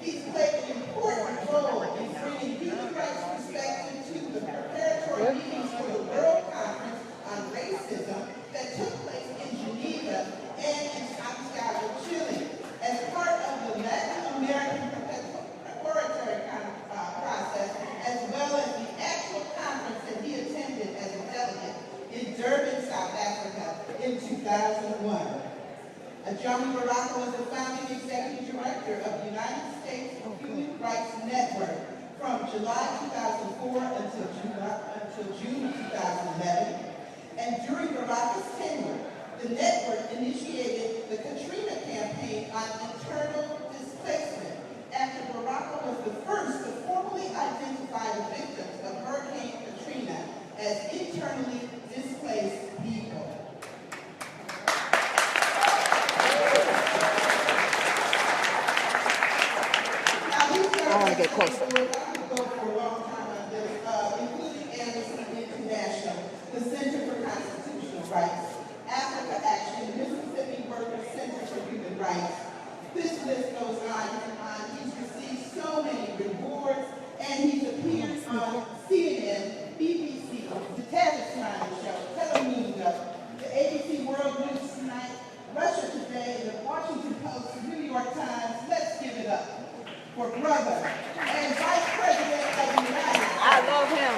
He's played an important role in bringing human rights perspective to the preparatory meetings for the World Conference on Racism that took place in Geneva and in Santiago, Chile, as part of the Latin American preparatory process, as well as the actual conference that he attended as a delegate in Durban, South Africa in 2001. Ajamu Baraka was the founding executive director of the United States Human Rights Network from July 2004 until June 2011. And during Baraka's tenure, the network initiated the Katrina campaign on internal displacement after Baraka was the first to formally identify the victims of Hurricane Katrina as internally displaced people. I want to get closer. Including Amnesty International, the Center for Constitutional Rights, Africa Action, the Mississippi Workers Center for Human Rights. This list goes on and on. He's received so many rewards, and he's appeared on CNN, BBC, the Television Show, Telemundo, the ABC World News Tonight, Russia Today, the Washington Post, the New York Times. Let's give it up for brother and Vice President of the United States. I love him.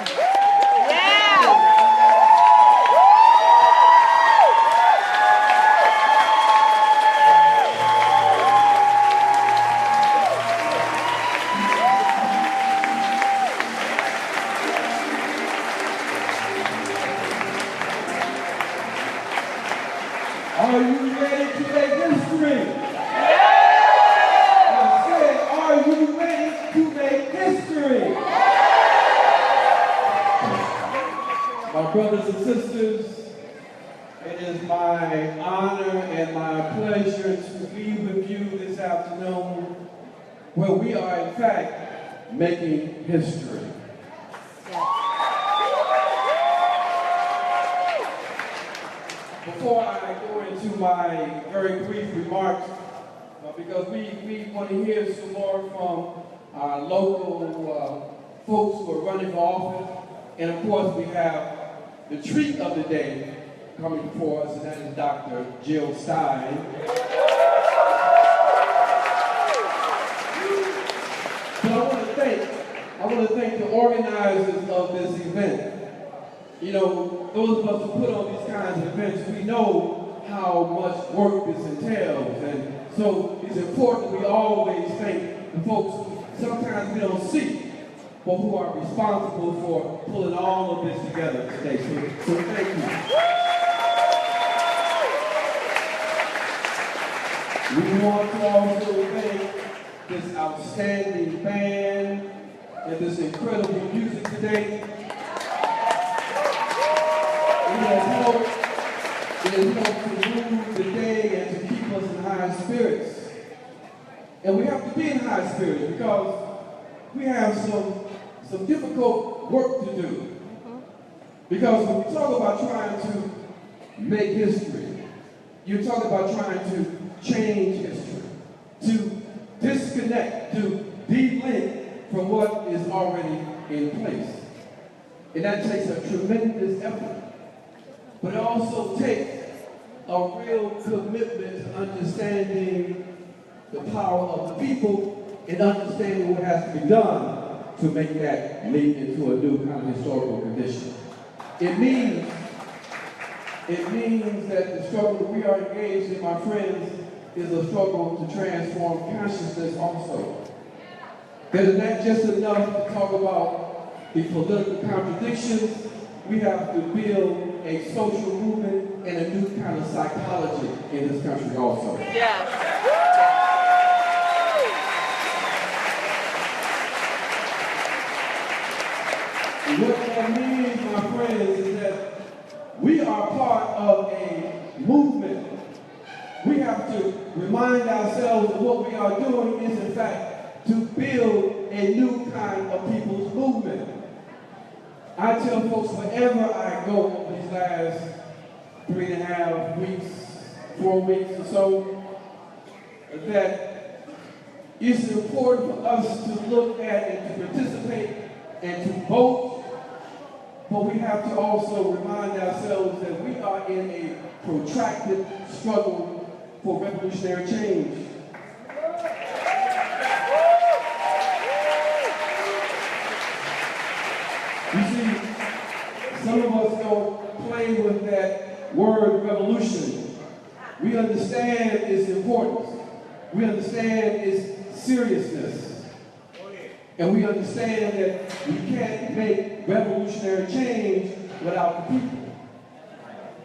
Yeah! Are you ready to make history? Are you ready to make history? My brothers and sisters, it is my honor and my pleasure to be with you this afternoon where we are in fact making history. Before I go into my very brief remarks, because we want to hear some more from our local folks who are running for office. And of course, we have the treat of the day coming before us, and that is Dr. Jill Stein. But I want to thank the organizers of this event. You know, those of us who put on these kinds of events, we know how much work this entails. And so it's important we always thank the folks who sometimes we don't see, but who are responsible for pulling all of this together today. So thank you. We want to also thank this outstanding band and this incredible music today. It has helped to move the day and to keep us in high spirits. And we have to be in high spirits because we have some difficult work to do. Because when we talk about trying to make history, you're talking about trying to change history, to disconnect, to de-link from what is already in place. And that takes a tremendous effort. But it also takes a real commitment to understanding the power of the people and understanding what has to be done to make that leap into a new kind of historical condition. It means that the struggle that we are engaged in, my friends, is a struggle to transform consciousness also. That is not just enough to talk about the political contradictions. We have to build a social movement and a new kind of psychology in this country also. Yes. What that means, my friends, is that we are part of a movement. We have to remind ourselves that what we are doing is, in fact, to build a new kind of people's movement. I tell folks wherever I go these last 3.5 weeks, 4 weeks or so, that it's important for us to look at and to participate and to vote, but we have to also remind ourselves that we are in a protracted struggle for revolutionary change. You see, some of us don't play with that word revolution. We understand its importance. We understand its seriousness. And we understand that we can't make revolutionary change without the people.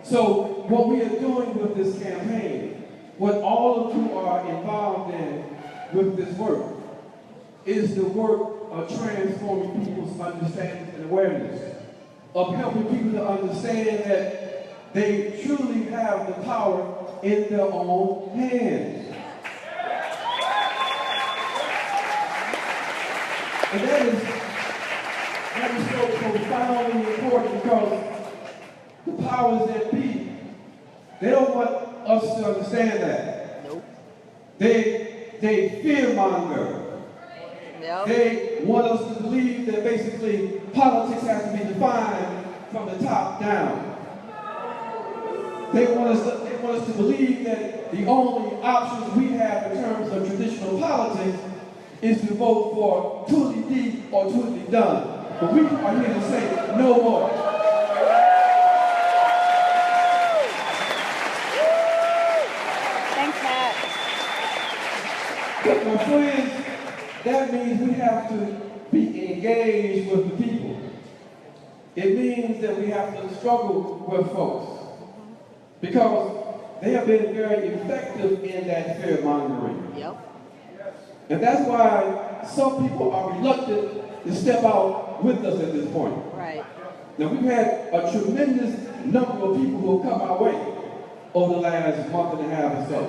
So what we are doing with this campaign, what all of you are involved in with this work, is the work of transforming people's understanding and awareness, of helping people to understand that they truly have the power in their own hands. And that is so profoundly important, because the powers that be, they don't want us to understand that. Nope. They fear-monger. Nope. They want us to believe that basically politics has to be defined from the top down. They want us to believe that the only options we have in terms of traditional politics is to vote for tootie dee or tootie done. But we are here to say no more. Thanks, Matt. But my friends, that means we have to be engaged with the people. It means that we have to struggle with folks, because they have been very effective in that fear-mongering. Yep. And that's why some people are reluctant to step out with us at this point. Right. Now, we've had a tremendous number of people who have come our way over the last month and a half or so.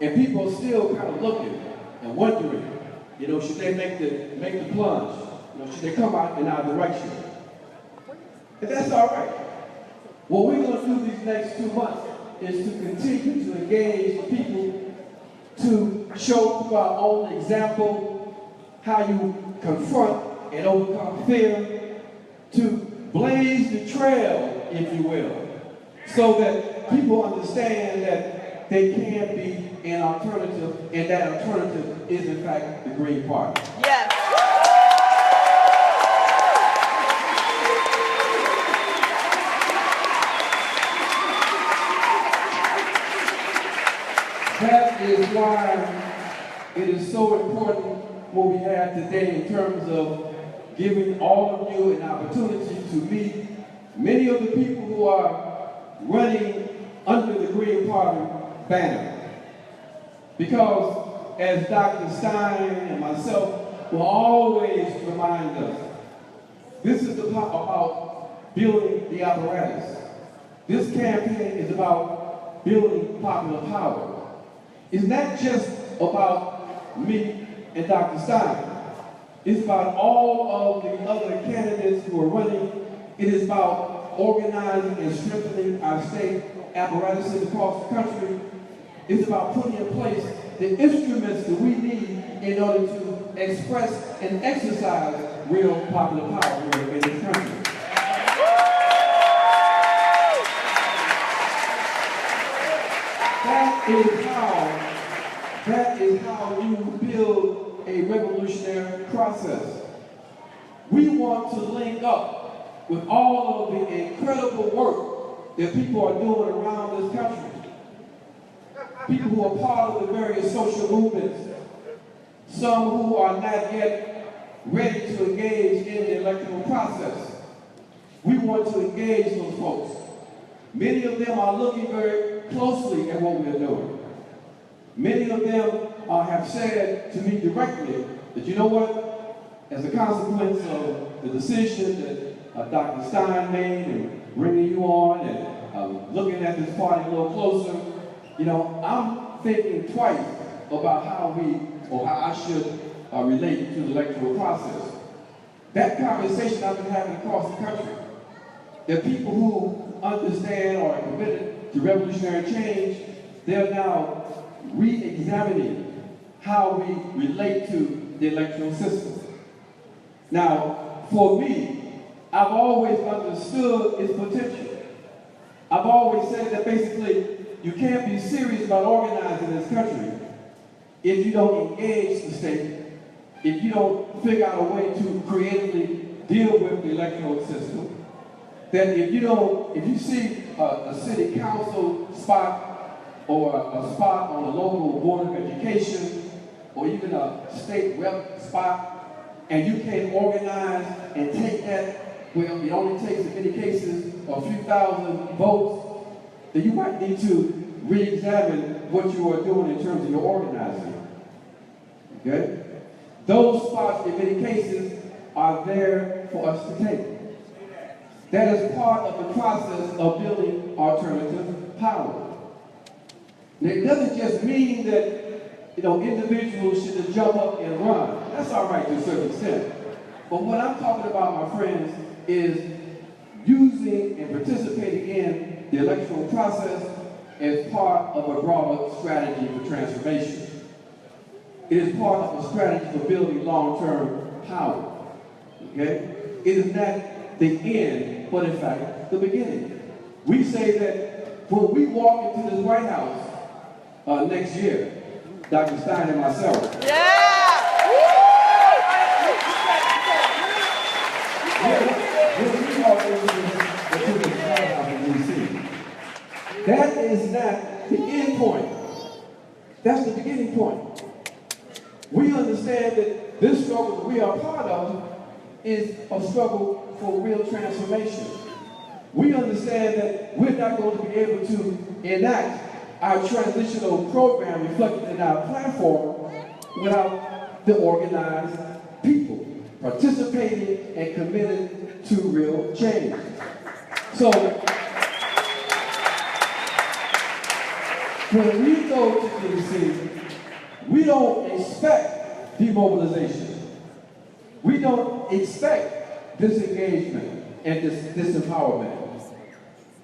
And people are still kind of looking and wondering, you know, should they make the plunge? You know, should they come out in our direction? And that's all right. What we're going to do these next 2 months is to continue to engage with people, to show through our own example how you confront and overcome fear, to blaze the trail, if you will, so that people understand that they can be an alternative, and that alternative is in fact the Green Party. Yes. That is why it is so important what we have today in terms of giving all of you an opportunity to meet many of the people who are running under the Green Party banner. Because as Dr. Stein and myself will always remind us, this is about building the apparatus. This campaign is about building popular power. It's not just about me and Dr. Stein. It's about all of the other candidates who are running. It is about organizing and strengthening our state apparatuses across the country. It's about putting in place the instruments that we need in order to express and exercise real popular power here in this country. That is how you build a revolutionary process. We want to link up with all of the incredible work that people are doing around this country. People who are part of the various social movements, some who are not yet ready to engage in the electoral process. We want to engage those folks. Many of them are looking very closely at what we're doing. Many of them have said to me directly that, you know what, as a consequence of the decision that Dr. Stein made and bringing you on and looking at this party a little closer, you know, I'm thinking twice about how I should relate to the electoral process. That conversation I've been having across the country, that people who understand or are committed to revolutionary change, they're now re-examining how we relate to the electoral system. Now, for me, I've always understood its potential. I've always said that basically you can't be serious about organizing this country if you don't engage the state, if you don't figure out a way to creatively deal with the electoral system, that if you see a city council spot or a spot on a local board of education or even a state rep spot, and you can't organize and take that, well, it only takes in many cases a few thousand votes, then you might need to re-examine what you are doing in terms of your organizing. Okay? Those spots, in many cases, are there for us to take. That is part of the process of building alternative power. And it doesn't just mean that individuals should just jump up and run. That's all right to a certain extent. But what I'm talking about, my friends, is using and participating in the electoral process as part of a broader strategy for transformation. It is part of a strategy for building long-term power. Okay? It is not the end, but in fact, the beginning. We say that when we walk into this White House next year, Dr. Stein and myself. When we walk into this White House in D.C., that is not the end point. That's the beginning point. We understand that this struggle that we are part of is a struggle for real transformation. We understand that we're not going to be able to enact our transitional program reflected in our platform without the organized people participating and committed to real change. So, when we go to DC, we don't expect demobilization. We don't expect disengagement and disempowerment.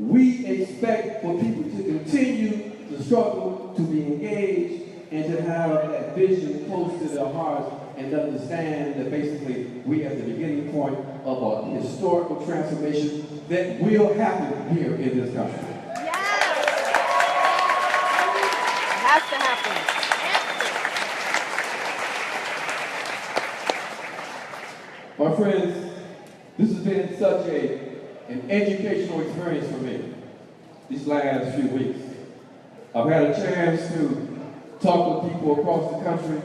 We expect for people to continue to struggle, to be engaged, and to have that vision close to their hearts and understand that basically we are at the beginning point of a historical transformation that will happen here in this country. Has to happen. My friends, this has been such an educational experience for me these last few weeks. I've had a chance to talk with people across the country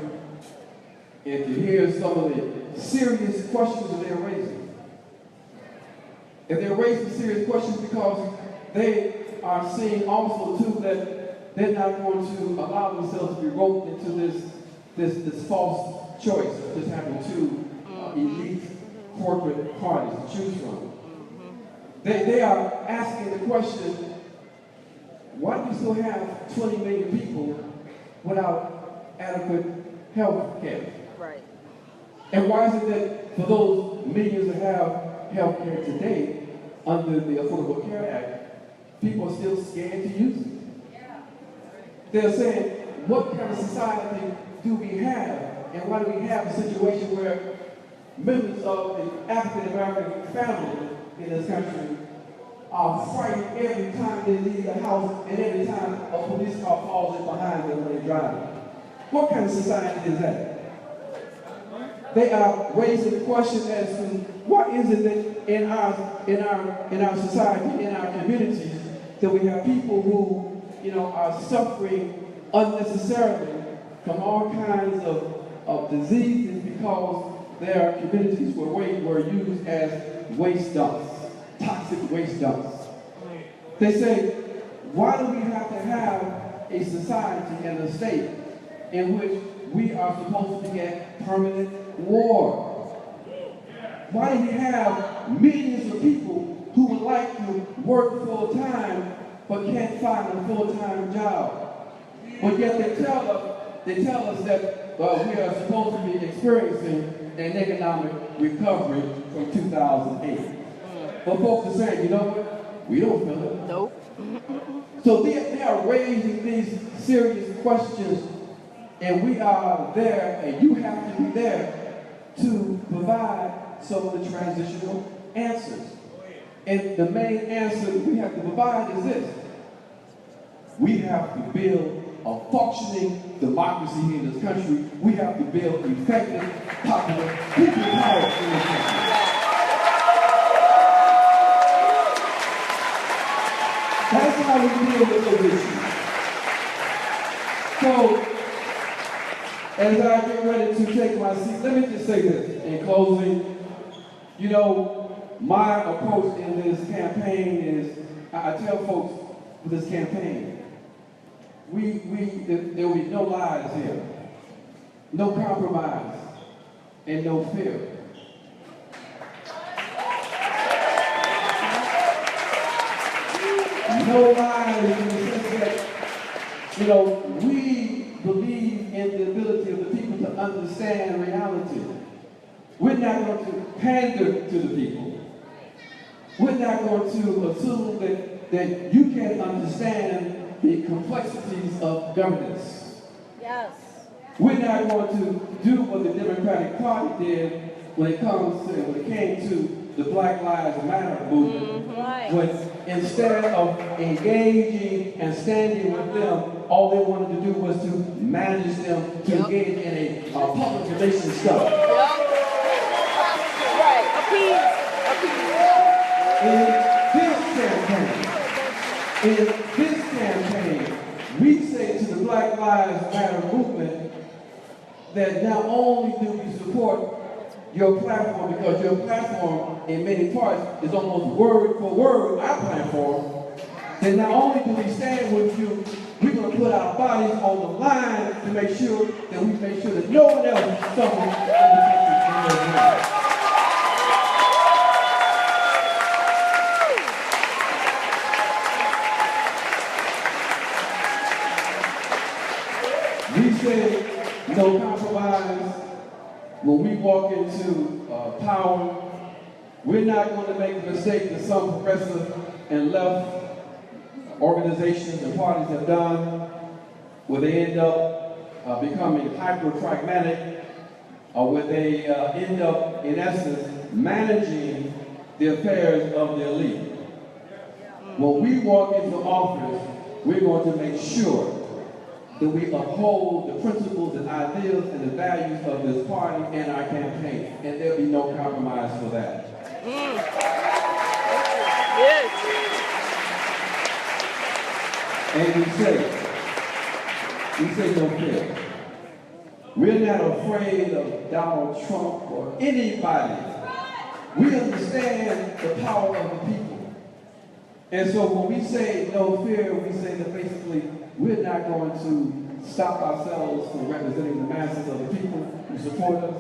and to hear some of the serious questions that they're raising. And they're raising serious questions because they are seeing also too that they're not going to allow themselves to be roped into this false choice of just having two elite corporate parties to choose from. They are asking the question, why do we still have 20 million people without adequate health care? Right. And why is it that for those millions that have health care today under the Affordable Care Act, people are still scared to use it? They're saying, what kind of society do we have? And why do we have a situation where members of the African American family in this country are frightened every time they leave the house and every time a police car falls in behind them when they're driving? What kind of society is that? They are raising the question as to what is it that in our society, in our communities, that we have people who are suffering unnecessarily from all kinds of diseases because their communities were used as waste dumps, toxic waste dumps. They say, why do we have to have a society and a state in which we are supposed to get permanent war? Why do we have millions of people who would like to work full time but can't find a full-time job? But yet they tell us that we are supposed to be experiencing an economic recovery from 2008. But folks are saying, you know what? We don't feel it. Nope. So they are raising these serious questions And we are there, and you have to be there to provide some of the transitional answers. And the main answer we have to provide is this. We have to build a functioning democracy here in this country. We have to build effective, popular people power in this country. That's how we deal with those issues. So, as I get ready to take my seat, let me just say this in closing. You know, my approach in this campaign is, I tell folks with this campaign, there will be no lies here, no compromise, and no fear. No lies in the sense that, you know, we believe in the ability of the people to understand reality. We're not going to pander to the people. We're not going to assume that you can't understand the complexities of governance. Yes. We're not going to do what the Democratic Party did when it came to the Black Lives Matter movement. Right. When instead of engaging and standing with them, all they wanted to do was to manage them to engage in a public relations stuff. Right. Appease. In this campaign, we say to the Black Lives Matter movement that not only do we support your platform, because your platform in many parts is almost word for word our platform, then not only do we stand with you, we're going to put our bodies on the line to make sure that no one else suffers in the country in your way. We say no compromise. When we walk into power, we're not going to make the mistake that some progressive and left organizations and parties have done, where they end up becoming hyper-pragmatic, or where they end up, in essence, managing the affairs of the elite. When we walk into office, we're going to make sure that we uphold the principles and ideals and the values of this party and our campaign, and there'll be no compromise for that. Yes. And we say no fear. We're not afraid of Donald Trump or anybody. We understand the power of the people. And so when we say no fear, we say that basically we're not going to stop ourselves from representing the masses of the people who support us.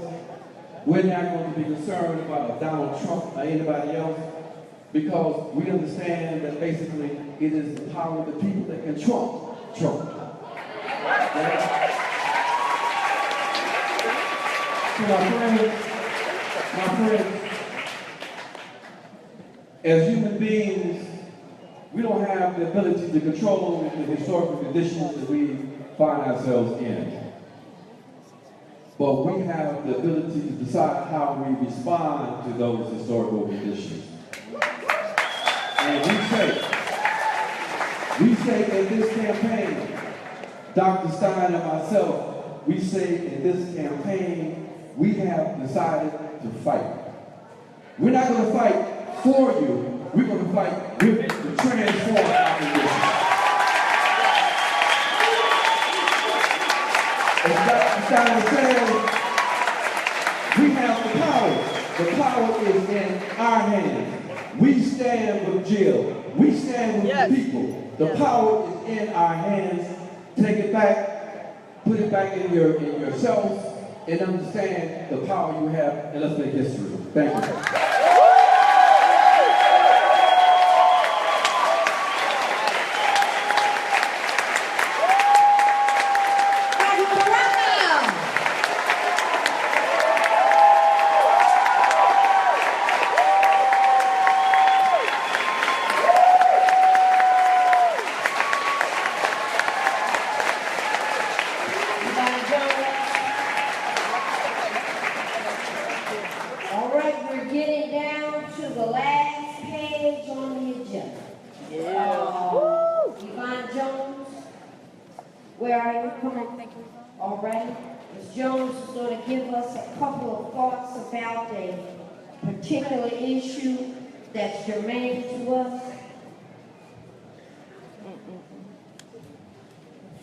We're not going to be concerned about Donald Trump or anybody else, because we understand that basically it is the power of the people that can trump Trump. Right? So my friends, as human beings, we don't have the ability to control the historical conditions that we find ourselves in. But we have the ability to decide how we respond to those historical conditions. And we say in this campaign, Dr. Stein and myself, we say in this campaign, we have decided to fight. We're not going to fight for you, we're going to fight with you to transform our condition. As Dr. Stein says, we have the power. The power is in our hands. We stand with Jill. We stand with the people. The power is in our hands. Take it back, put it back in yourselves, and understand the power you have, and let's make history. Thank you. Join Ms. Jones is going to give us a couple of thoughts about a particular issue that's germane to us.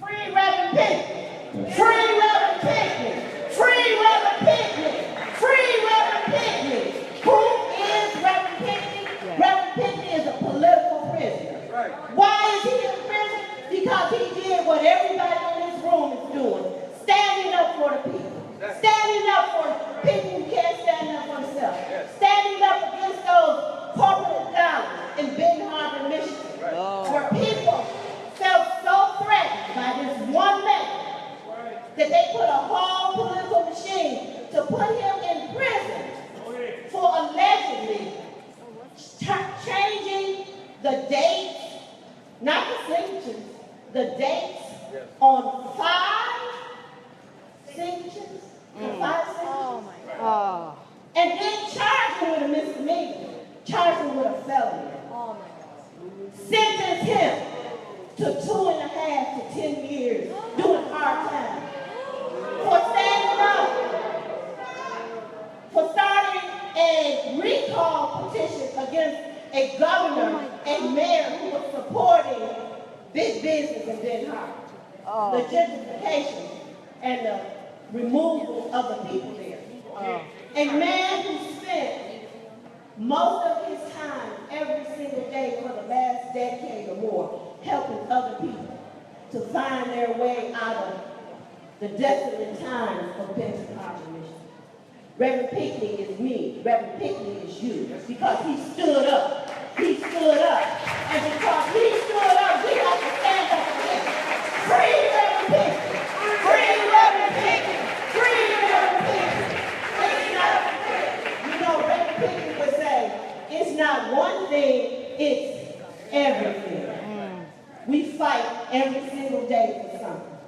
Free Reverend Pickney! Free Reverend Pickney! Free Reverend Pickney! Free Reverend Pickney! Who is Reverend Pickney? Yeah. Reverend Pickney is a political prisoner. Right. Why is he in prison? Because he did what everybody in this room is doing. Standing up for the people. Standing up for people who can't stand up for themselves. Standing up against those corporate dollars in Benton Harbor, Michigan. Where people felt so threatened by this one man that they put a whole political machine to put him in prison for allegedly changing the dates, not the signatures, the dates on 5 signatures, the 5 signatures, Oh my God. and then charge him with a misdemeanor, charge him with a felony. Oh my God. Sentence him to 2.5 to 10 years doing hard time for standing up, for starting a recall petition against a governor and mayor who was supporting big business in Benton Harbor, the gentrification and the removal of the people there. A man who spent most of his time every single day for the last decade or more helping other people to find their way out of the desolate times of Benton Harbor, Michigan. Reverend Pickney is me. Reverend Pickney is you. Because he stood up. He stood up. And because he stood up, we have to stand up for him. Free Reverend Pickney. Free Reverend Pickney. Free Reverend Pickney. It's not, you know, Reverend Pickney would say, it's not one thing, it's everything. We fight every single day for something.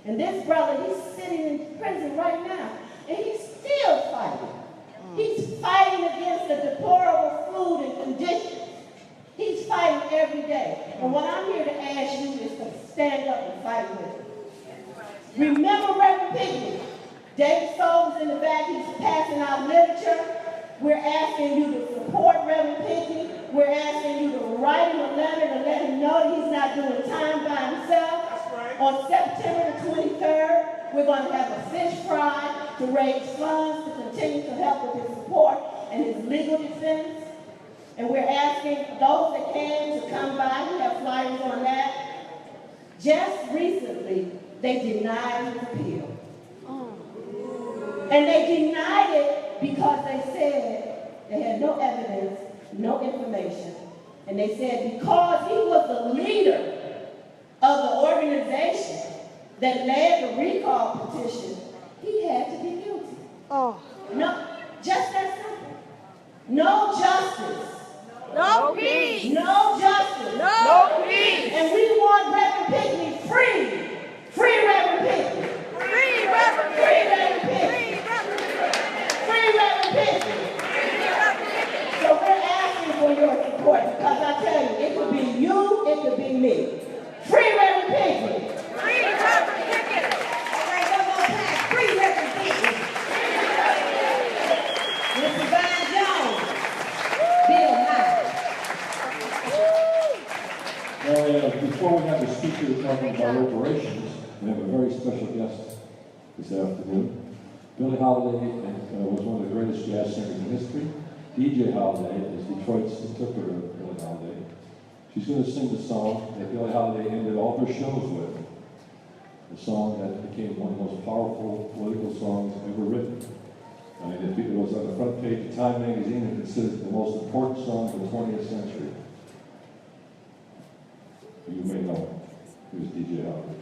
And this brother, he's sitting in prison right now, and he's still fighting. He's fighting against the deplorable food and conditions. He's fighting every day. And what I'm here to ask you is to stand up and fight with him. Remember Reverend Pickney. David Souls in the back, he's passing out literature. We're asking you to support Reverend Pickney. We're asking you to write him a letter to let him know that he's not doing time by himself. On September the 23rd, we're going to have a fish fry to raise funds to continue to help with his support and his legal defense. And we're asking those that can to come by. We have flyers on that. Just recently, they denied his appeal. And they denied it because they said they had no evidence, no information. And they said because he was the leader of the organization that led the recall petition, he had to be guilty. No, just that simple. No justice. No peace. No justice. No peace. And we want Reverend Pickney free. Free Reverend Pickney. Free Reverend Free Reverend Pickney. Free Reverend Pickney. So we're asking for your support because I tell you, it could be you, it could be me. Free Reverend Pickney. Free Reverend Pickney. All right, one more time. Free Reverend Pickney. Mr. Van Jones. Bill Meyer. Well, before we have the speaker talking about reparations, we have a very special guest this afternoon. Billie Holiday was one of the greatest jazz singers in history. DJ Holiday is Detroit's interpreter of Billie Holiday. She's going to sing the song that Billie Holiday ended all her shows with. A song that became one of the most powerful political songs ever written. I mean, it was on the front page of Time magazine and considered the most important song of the 20th century. You may know it. It was DJ Holiday.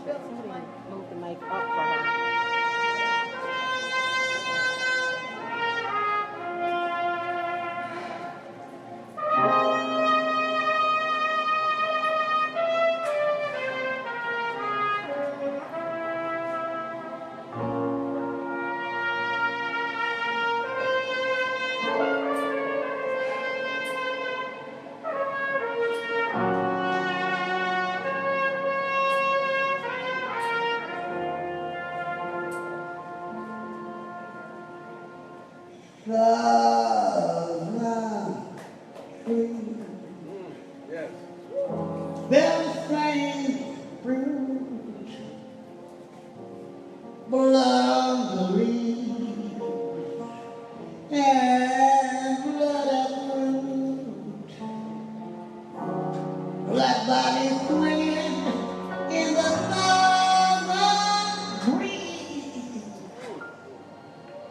Somebody move the mic up for her. Yes. Bells strange fruit, blundery, and blood fruit. Black body swinging in the southern breeze.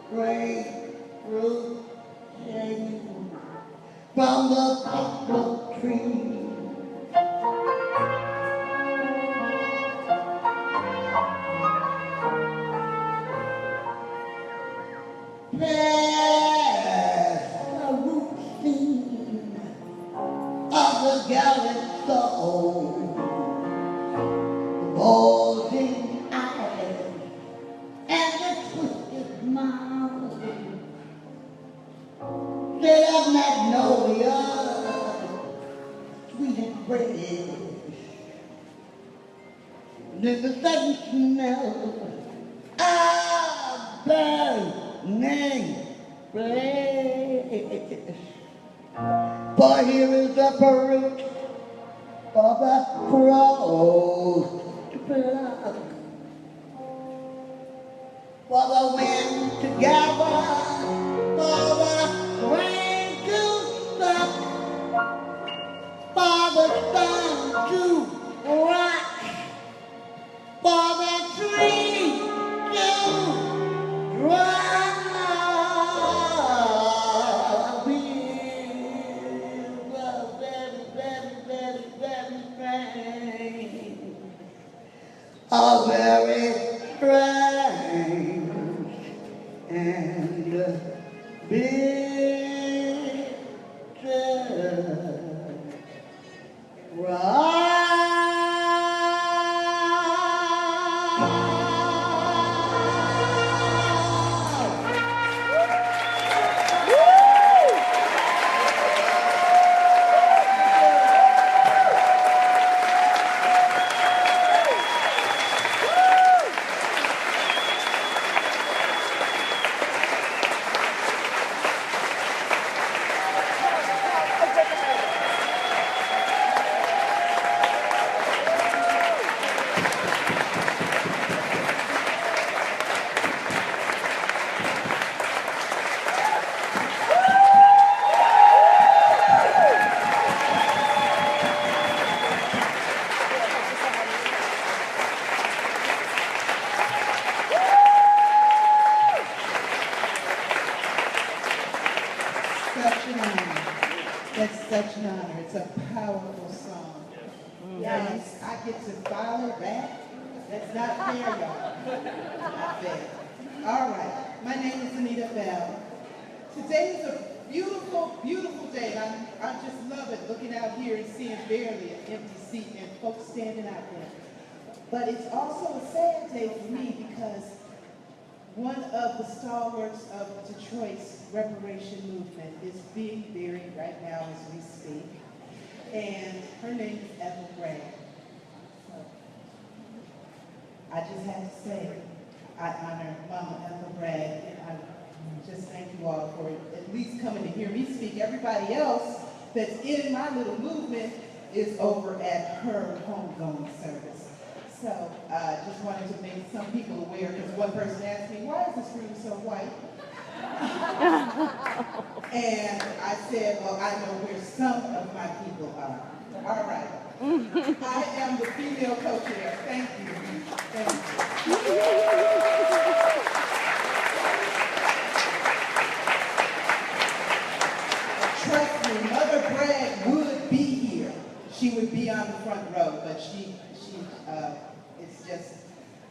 Grapefruit hanging from the poplar tree. Past the routine of the gallant soul, the bulging eyes and the twisted mouth, they of magnolia, sweet and fresh, and in the sudden smell of burning flesh. For here is the fruit of a crow's pluck. For the wind to gather, for the rain to stop, for the sun to rock, for the tree to drop in the very, very, very, very strange, a very strange and bitter That's such an honor. It's a powerful song. Yes, I get to follow that. That's not fair, y'all. Not fair. All right. My name is Anita Bell. Today is a beautiful, beautiful day. I just love it looking out here and seeing barely an empty seat and folks standing out there. But it's also a sad day for me because one of the stalwarts of Detroit's reparation movement is being buried right now as we speak. And her name is Ethel Gray. So, I just have to say, I honor Mama Ethel Gray, and I just thank you all for at least coming to hear me speak. Everybody else that's in my little movement is over at her homegoing service. So just wanted to make some people aware, because one person asked me, why is this room so white? And I said, well, I know where some of my people are. All right. I am the female co-chair. Thank you. Thank you. Trust me, Mother Bragg would be here. She would be on the front row, but it's just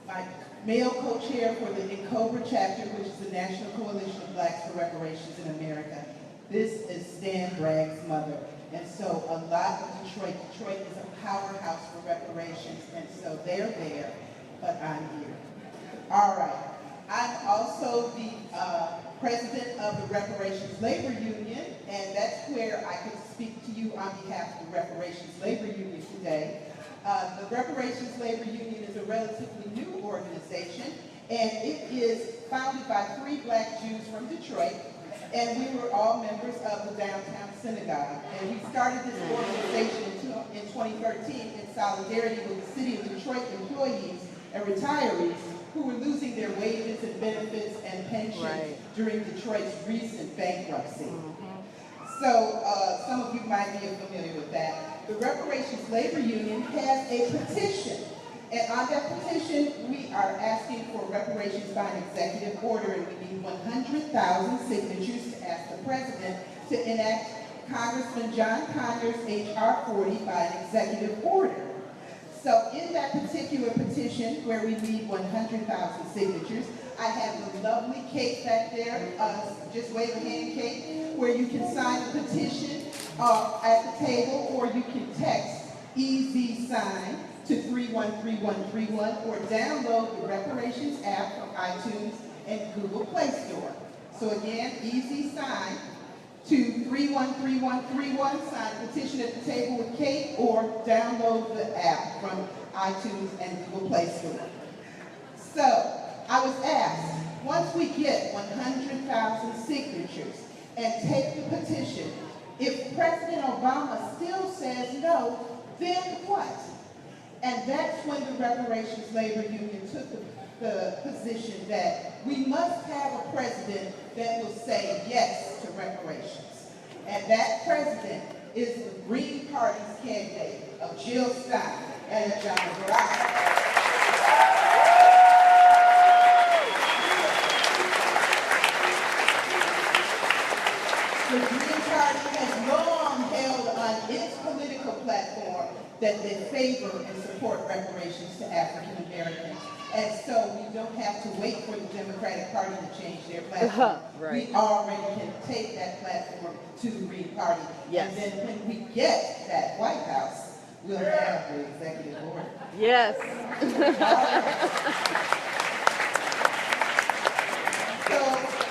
my male co-chair for the Cobra chapter, which is the National Coalition of Blacks for Reparations in America. This is Stan Bragg's mother. And so a lot of Detroit is a powerhouse for reparations, and so they're there, but I'm here. All right. I'm also the president of the Reparations Labor Union, and that's where I can speak to you on behalf of the Reparations Labor Union today. The Reparations Labor Union is a relatively new organization, and it is founded by 3 Black Jews from Detroit, and we were all members of the Downtown Synagogue. And we started this organization in 2013 in solidarity with the City of Detroit employees and retirees who were losing their wages and benefits and pensions during Detroit's recent bankruptcy. So some of you might be familiar with that. The Reparations Labor Union has a petition. And on that petition, we are asking for reparations by an executive order, and we need 100,000 signatures to ask the President to enact Congressman John Conyers' H.R. 40 by an executive order. So in that particular petition, where we need 100,000 signatures, I have the lovely Kate back there, just wave a hand, Kate, where you can sign the petition at the table, or you can text EZ sign to 313131, or download the Reparations app from iTunes and Google Play Store. So again, EZ sign to 313131, sign a petition at the table with Kate, or download the app from iTunes and Google Play Store. So I was asked, once we get 100,000 signatures and take the petition, if President Obama still says no, then what? And that's when the Reparations Labor Union took the position that we must have a president that will say yes to reparations. And that president is the Green Party's candidate of Jill Stein and Ajamu Baraka. The Green Party has long held on its political platform that they favor and support reparations to African Americans. And so we don't have to wait for the Democratic Party to change their platform. We already can take that platform to the Green Party. And then when we get that White House, we'll have the executive order. Yes. So,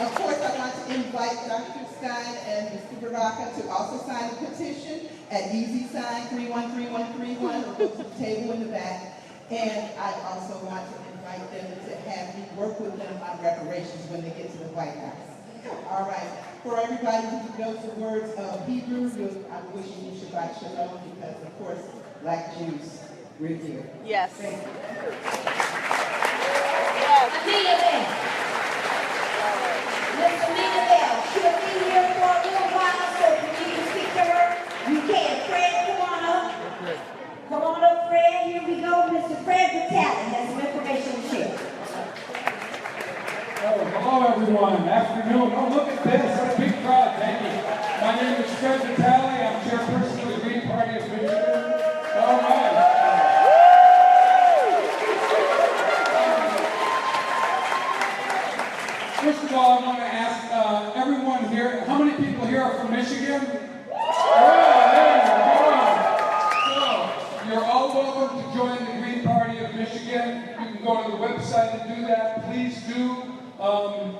of course, I want to invite Dr. Stein and Mr. Baraka to also sign the petition at easy sign 313131, or go to the table in the back. And I also want to invite them to have me work with them on reparations when they get to the White House. All right. For everybody who knows the words of Hebrew, I'm wishing you Shabbat Shalom, because, of course, like Jews, we're here. Yes. Thank you. Mr. Lena Bell, she'll be here for a little while, so if you need to speak to her, you can. Fred, come on up. Come on up, Fred. Here we go. Mr. Fred Vitale has some information to share. Oh, hello, everyone. Afternoon. Oh, look at this. What a big crowd. Thank you. My name is Fred Vitale. I'm chairperson of the Green Party of Michigan. All right. First of all, I want to ask everyone here, how many people here are from Michigan? So, you're all welcome to join the Green Party of Michigan. You can go to the website and do that. Please do.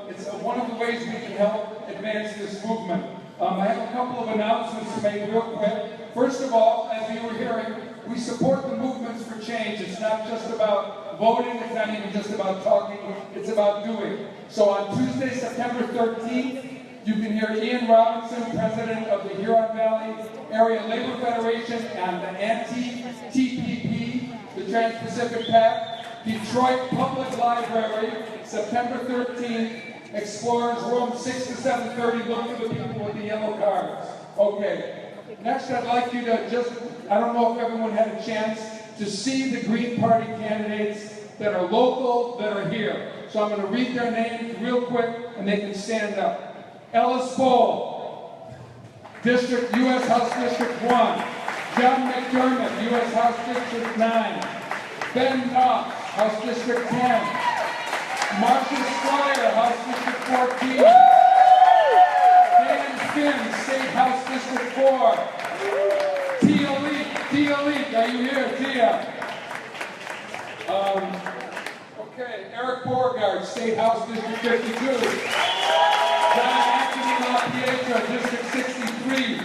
It's one of the ways we can help advance this movement. I have a couple of announcements to make real quick. First of all, as you were hearing, we support the movements for change. It's not just about voting, it's not even just about talking, it's about doing. So on Tuesday, September 13th, you can hear Ian Robinson, president of the Huron Valley Area Labor Federation and the anti-TPP, the Trans-Pacific Pact, Detroit Public Library, September 13th, Explorers Room 6 to 7:30. Look for the people with the yellow cards. Okay. Next, I'd like you to just, I don't know if everyone had a chance to see the Green Party candidates that are local, that are here. So I'm going to read their names real quick, and they can stand up. Ellis Bowl, District, U.S. House District 1. John McDermott, U.S. House District 9. Ben Knox, House District 10. Marcia Squire, House District 14. Dan Finn, State House District 4. Tia Leak, are you here, Tia? Okay, Eric Beauregard, State House District 52. John Anthony LaPietra, District 63.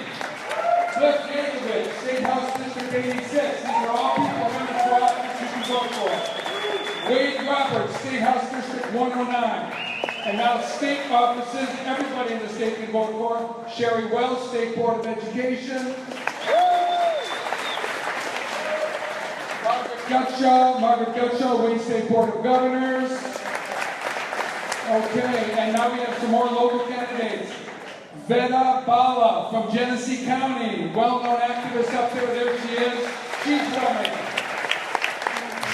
Cliff Yankovic, State House District 86. These are all people running for office you can vote for. Wade Roberts, State House District 109. And now state offices, everybody in the state can vote for. Sherry Wells, State Board of Education. Margaret Gutshaw, Wayne State Board of Governors. Okay, and now we have some more local candidates. Veda Bala from Genesee County, well-known activist up there. There she is. She's running.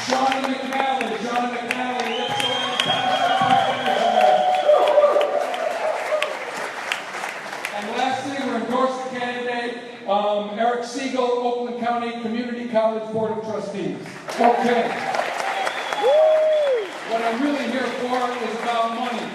Shauna McNally, and lastly, we're endorsing candidate Eric Siegel, Oakland County Community College Board of Trustees. Okay. What I'm really here for is about money.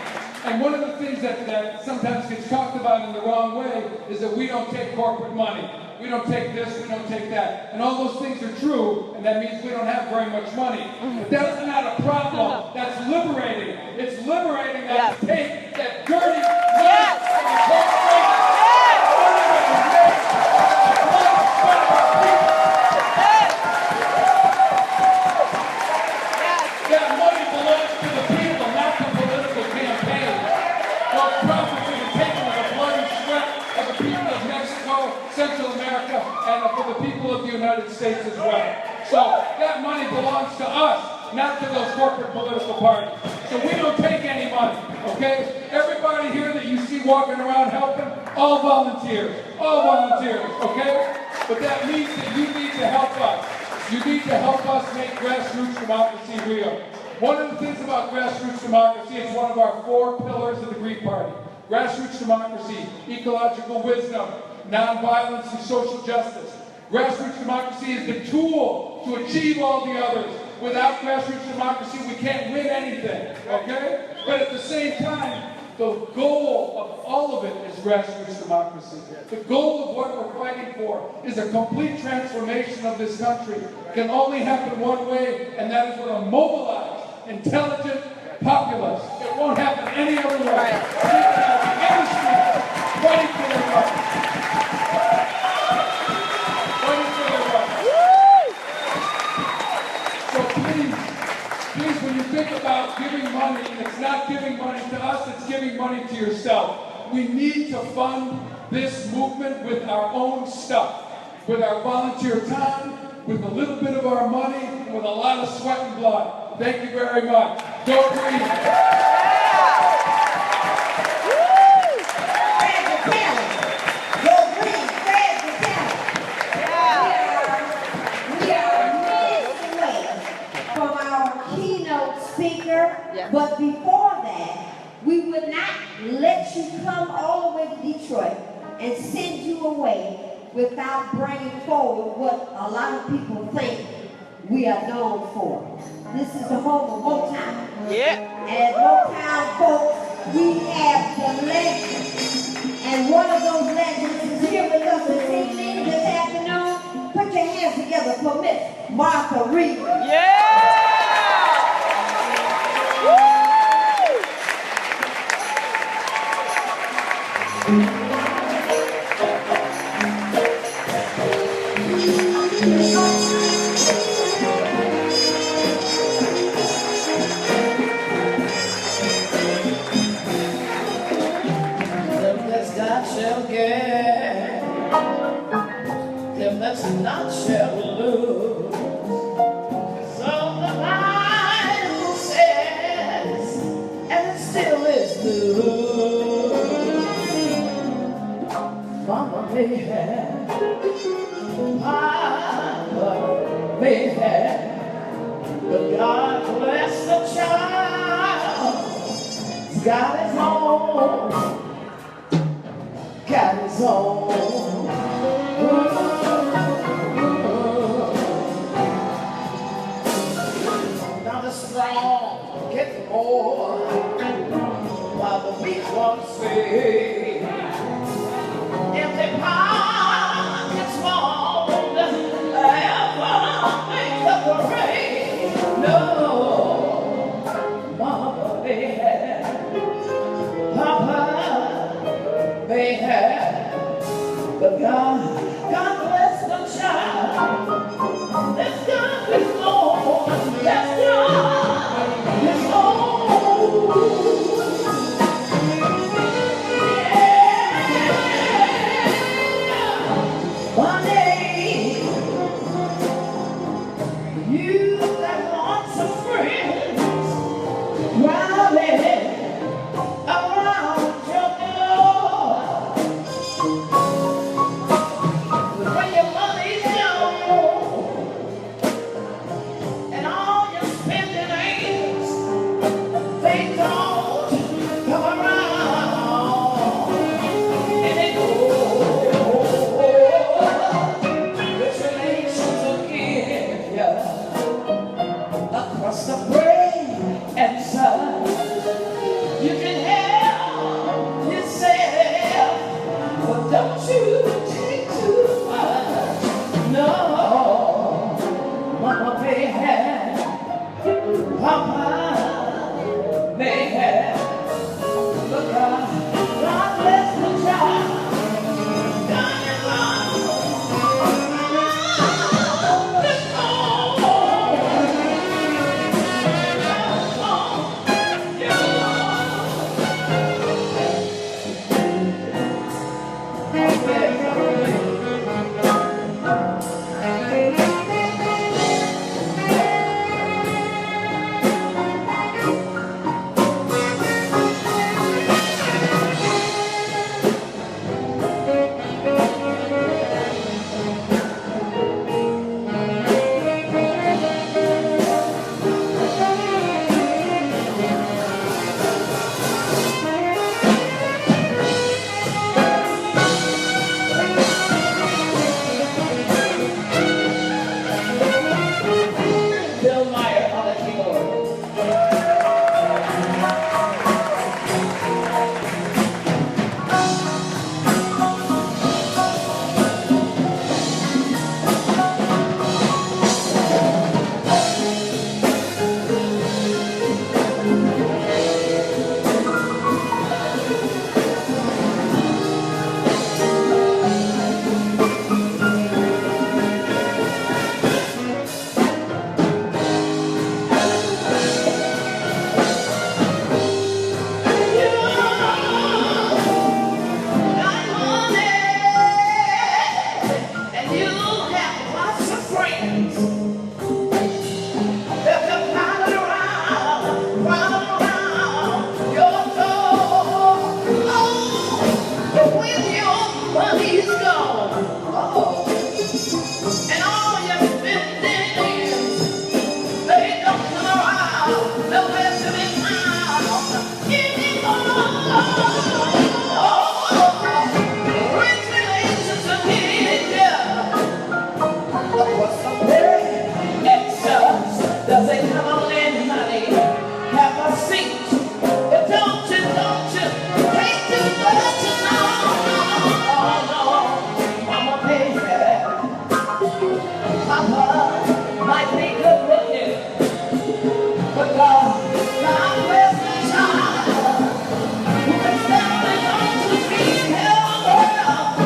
And one of the things that sometimes gets talked about in the wrong way is that we don't take corporate money. We don't take this, we don't take that. And all those things are true, and that means we don't have very much money. But that's not a problem. That's liberating. It's liberating that to take that dirty money from the corporation. That money belongs to the people, not to political campaigns. Those profits have been taken with the blood and sweat of the people of Mexico, Central America, and for the people of the United States as well. So that money belongs to us, not to those corporate political parties. So we don't take any money, okay? Everybody here that you see walking around helping, all volunteers, okay? But that means that you need to help us. You need to help us make grassroots democracy real. One of the things about grassroots democracy is one of our 4 pillars of the Green Party. Grassroots democracy, ecological wisdom, nonviolence, and social justice. Grassroots democracy is the tool to achieve all the others. Without grassroots democracy, we can't win anything, okay? But at the same time, the goal of all of it is grassroots democracy. The goal of what we're fighting for is a complete transformation of this country. It can only happen one way, and that is with a mobilized, intelligent populace. It won't happen any other way. Fighting for their rights. Fighting for their rights. So please, when you think about giving money, it's not giving money to us, it's giving money to yourself. We need to fund this movement with our own stuff, with our volunteer time, with a little bit of our money, and with a lot of sweat and blood. Thank you very much. Go Green! But before that, we would not let you come all the way to Detroit and send you away without bringing forward what a lot of people think we are known for. This is the home of Motown. And as Motown folks, we have the legends. And one of those legends is here with us this evening, this afternoon. Put your hands together for Miss Martha Reeves. Not shall lose. So the Bible says, and it still is blue. Mama may have, Papa may have, but God bless the child. He's got his own, got his own. Strong, get more, while the weak ones fade. Empty pockets won't ever make up the rain. No, Mama may have, Papa may have, but God bless the child. Let's go his own. Let's go his own. but he's gone. And all your business, they don't come around, nowhere to be found anymore. Rich relations are here. What's up there? Excellence. Does it come on in, honey? Have a seat. If don't you, take too much, no. Mama, baby. Papa might be good looking, but God bless the child who is standing on to be held up.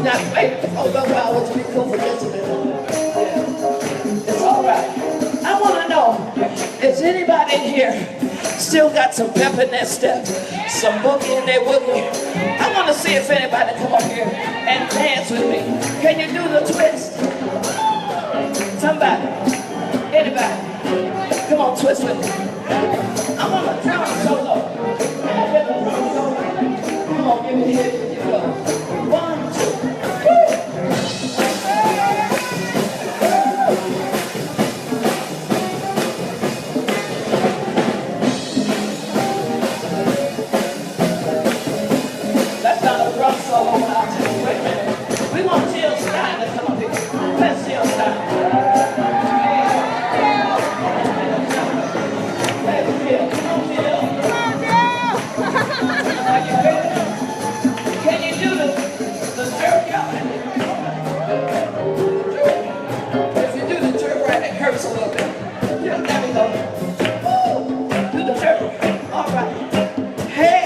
Not wait for the world to be in here still got some pep in their step, some boogie in their woogie. I want to see if anybody come up here and dance with me. Can you do the twist? Somebody? Anybody? Come on, twist with me. I want a drum solo. Can I get the drum solo? Come on, give me the hit. Here you go. 1, 2. That's not a drum solo. Wait a minute. We want Jill Stein to come up here. Let's Jill Stein. Can you do the jerk out? If you do the jerk right, it hurts a little bit. Yeah, there we go. Woo! Do the jerk. All right. Hey,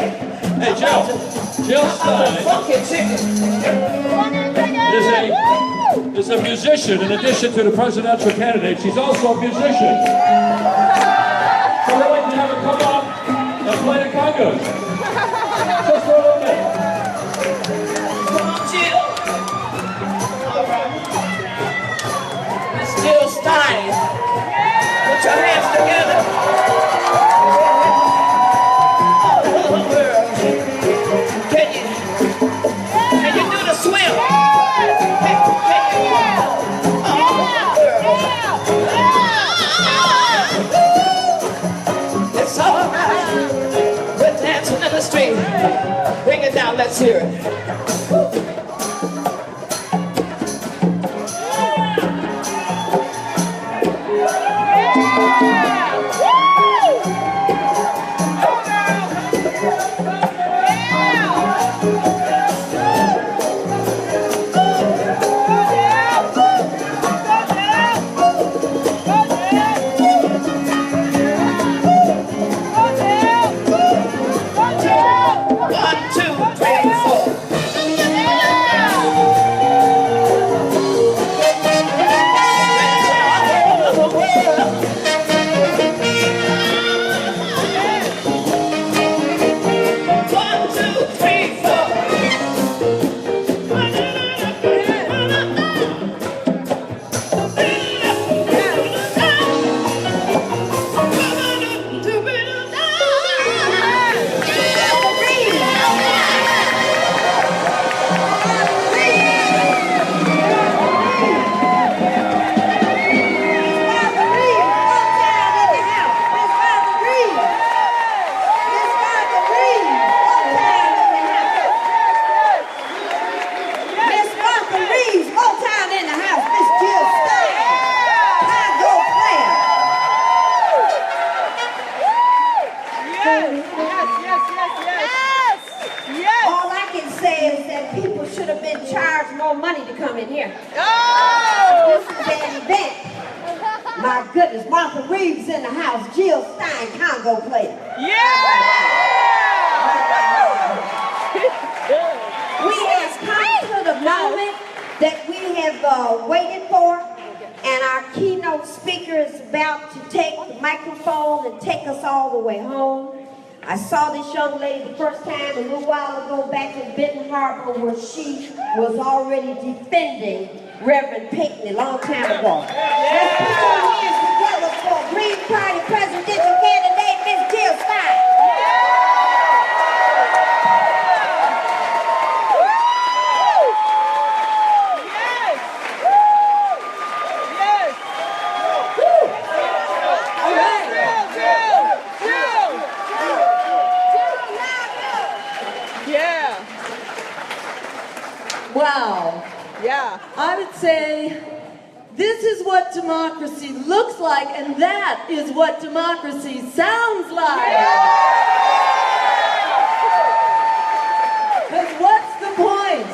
Jill Stein funky chicken. is a musician. In addition to the presidential candidate, she's also a musician. So I'd like to have her come up and play the congas. Just for a little bit. Come on, Jill. All right. Miss Jill Stein. Put your hands together. Oh, world. Can you do the swim? It's all right. We're dancing in the street. Bring it down, let's hear it. Reeves in the house, Jill Stein, Congo player. Yeah! We have come to the moment that we have waited for, and our keynote speaker is about to take the microphone and take us all the way home. I saw this young lady the first time a little while ago back in Benton Harbor, where she was already defending Reverend Pinckney a long time ago. Let's put our hands together for Green Party presidential candidate, Miss Jill Stein. Wow. Yeah. I would say this is what democracy looks like, and that is what democracy sounds like. Because what's the point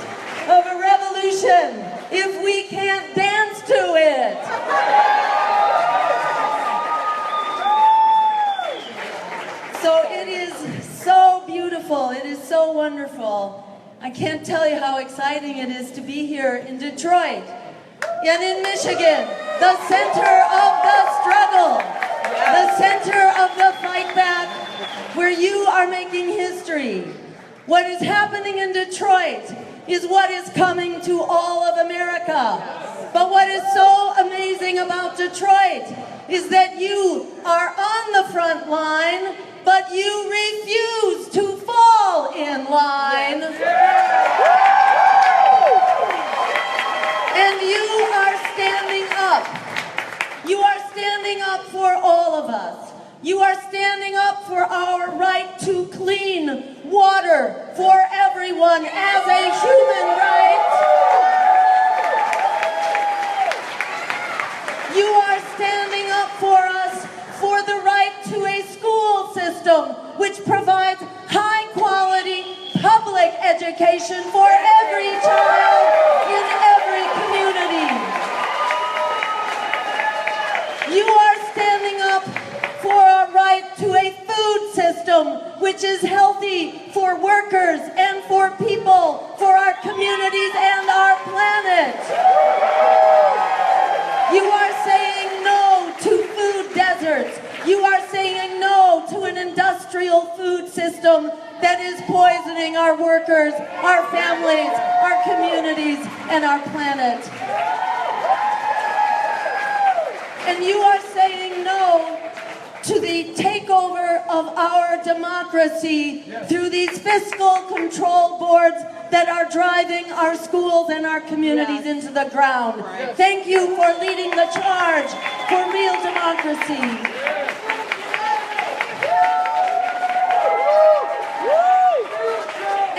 of a revolution if we can't dance to it? So it is so beautiful. It is so wonderful. I can't tell you how exciting it is to be here in Detroit and in Michigan, the center of the struggle. the center of the fight back, where you are making history. What is happening in Detroit is what is coming to all of America. But what is so amazing about Detroit is that you are on the front line, but you refuse to fall in line. And you are standing up. You are standing up for all of us. You are standing up for our right to clean water for everyone as a human right. You are standing up for us for the right to a school system which provides high quality public education for every child in every community. You are standing up for a right to a food system which is healthy for workers and for people, for our communities and our planet. You are saying no to food deserts. You are saying no to an industrial food system that is poisoning our workers, our families, our communities, and our planet. And you are saying no to the takeover of our democracy through these fiscal control boards that are driving our schools and our communities into the ground. Thank you for leading the charge for real democracy.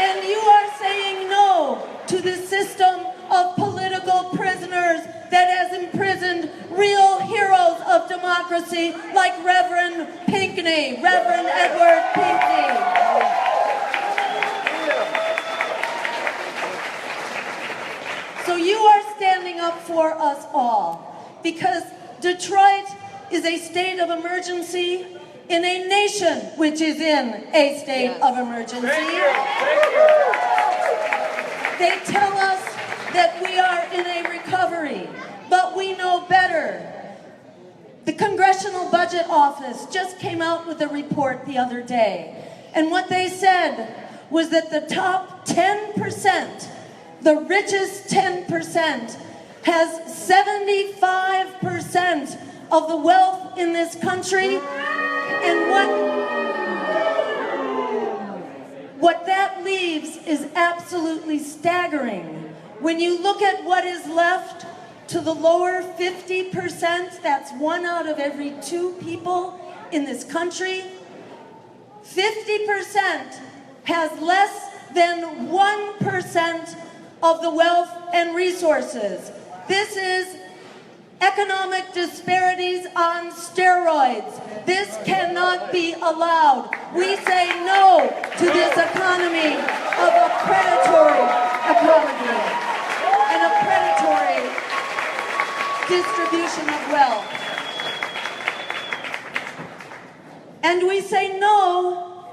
And you are saying no to the system of political prisoners that has imprisoned real heroes of democracy like Reverend Pinckney, Reverend Edward Pinckney. So you are standing up for us all because Detroit is a state of emergency in a nation which is in a state of emergency. They tell us that we are in a recovery, but we know better. The Congressional Budget Office just came out with a report the other day, and what they said was that the top 10%, the richest 10%, has 75% of the wealth in this country, and what that leaves is absolutely staggering. When you look at what is left to the lower 50%, that's 1 out of every 2 people in this country, 50% has less than 1% of the wealth and resources. This is economic disparities on steroids. This cannot be allowed. We say no to this economy of a predatory economy and a predatory distribution of wealth. And we say no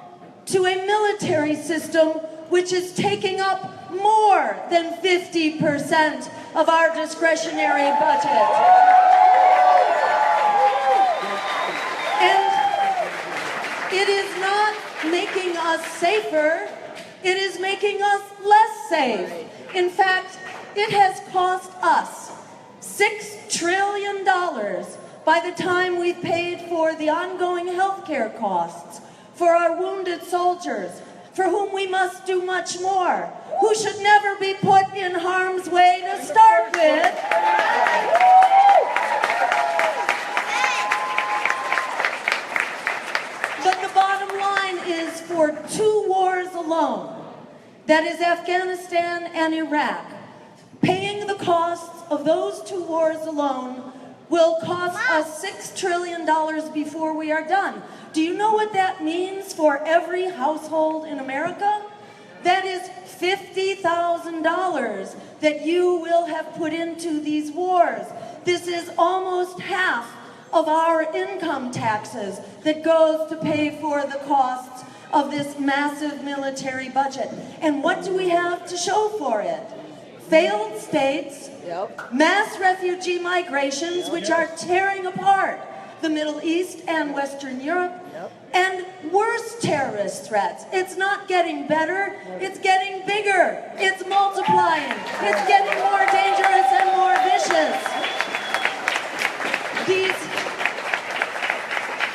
to a military system which is taking up more than 50% of our discretionary budget. And it is not making us safer, it is making us less safe. In fact, it has cost us $6 trillion by the time we've paid for the ongoing health care costs, for our wounded soldiers, for whom we must do much more, who should never be put in harm's way to start with. But the bottom line is for 2 wars alone, that is Afghanistan and Iraq, paying the costs of those 2 wars alone will cost us $6 trillion before we are done. Do you know what that means for every household in America? That is $50,000 that you will have put into these wars. This is almost half of our income taxes that goes to pay for the costs of this massive military budget. And what do we have to show for it? Failed states, mass refugee migrations which are tearing apart the Middle East and Western Europe, and worse terrorist threats. It's not getting better, it's getting bigger, it's multiplying, it's getting more dangerous and more vicious.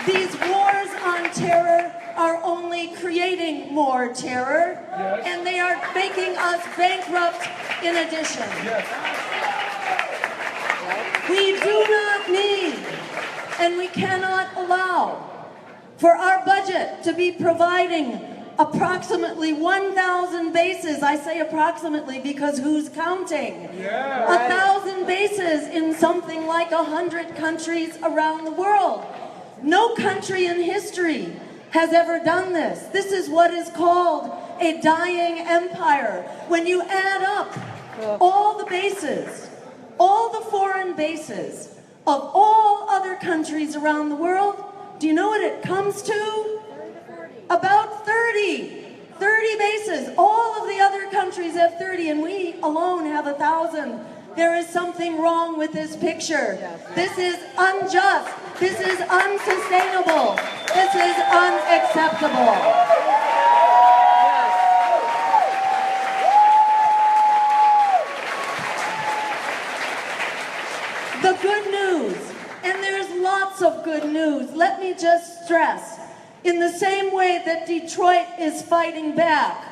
These wars on terror are only creating more terror, and they are making us bankrupt in addition. We do not need, and we cannot allow, for our budget to be providing approximately 1,000 bases. I say approximately because who's counting? 1,000 bases in something like 100 countries around the world. No country in history has ever done this. This is what is called a dying empire. When you add up all the bases, all the foreign bases of all other countries around the world, do you know what it comes to? About 30 bases. All of the other countries have 30, and we alone have 1,000. There is something wrong with this picture. This is unjust. This is unsustainable. This is unacceptable. The good news, and there's lots of good news, let me just stress, in the same way that Detroit is fighting back,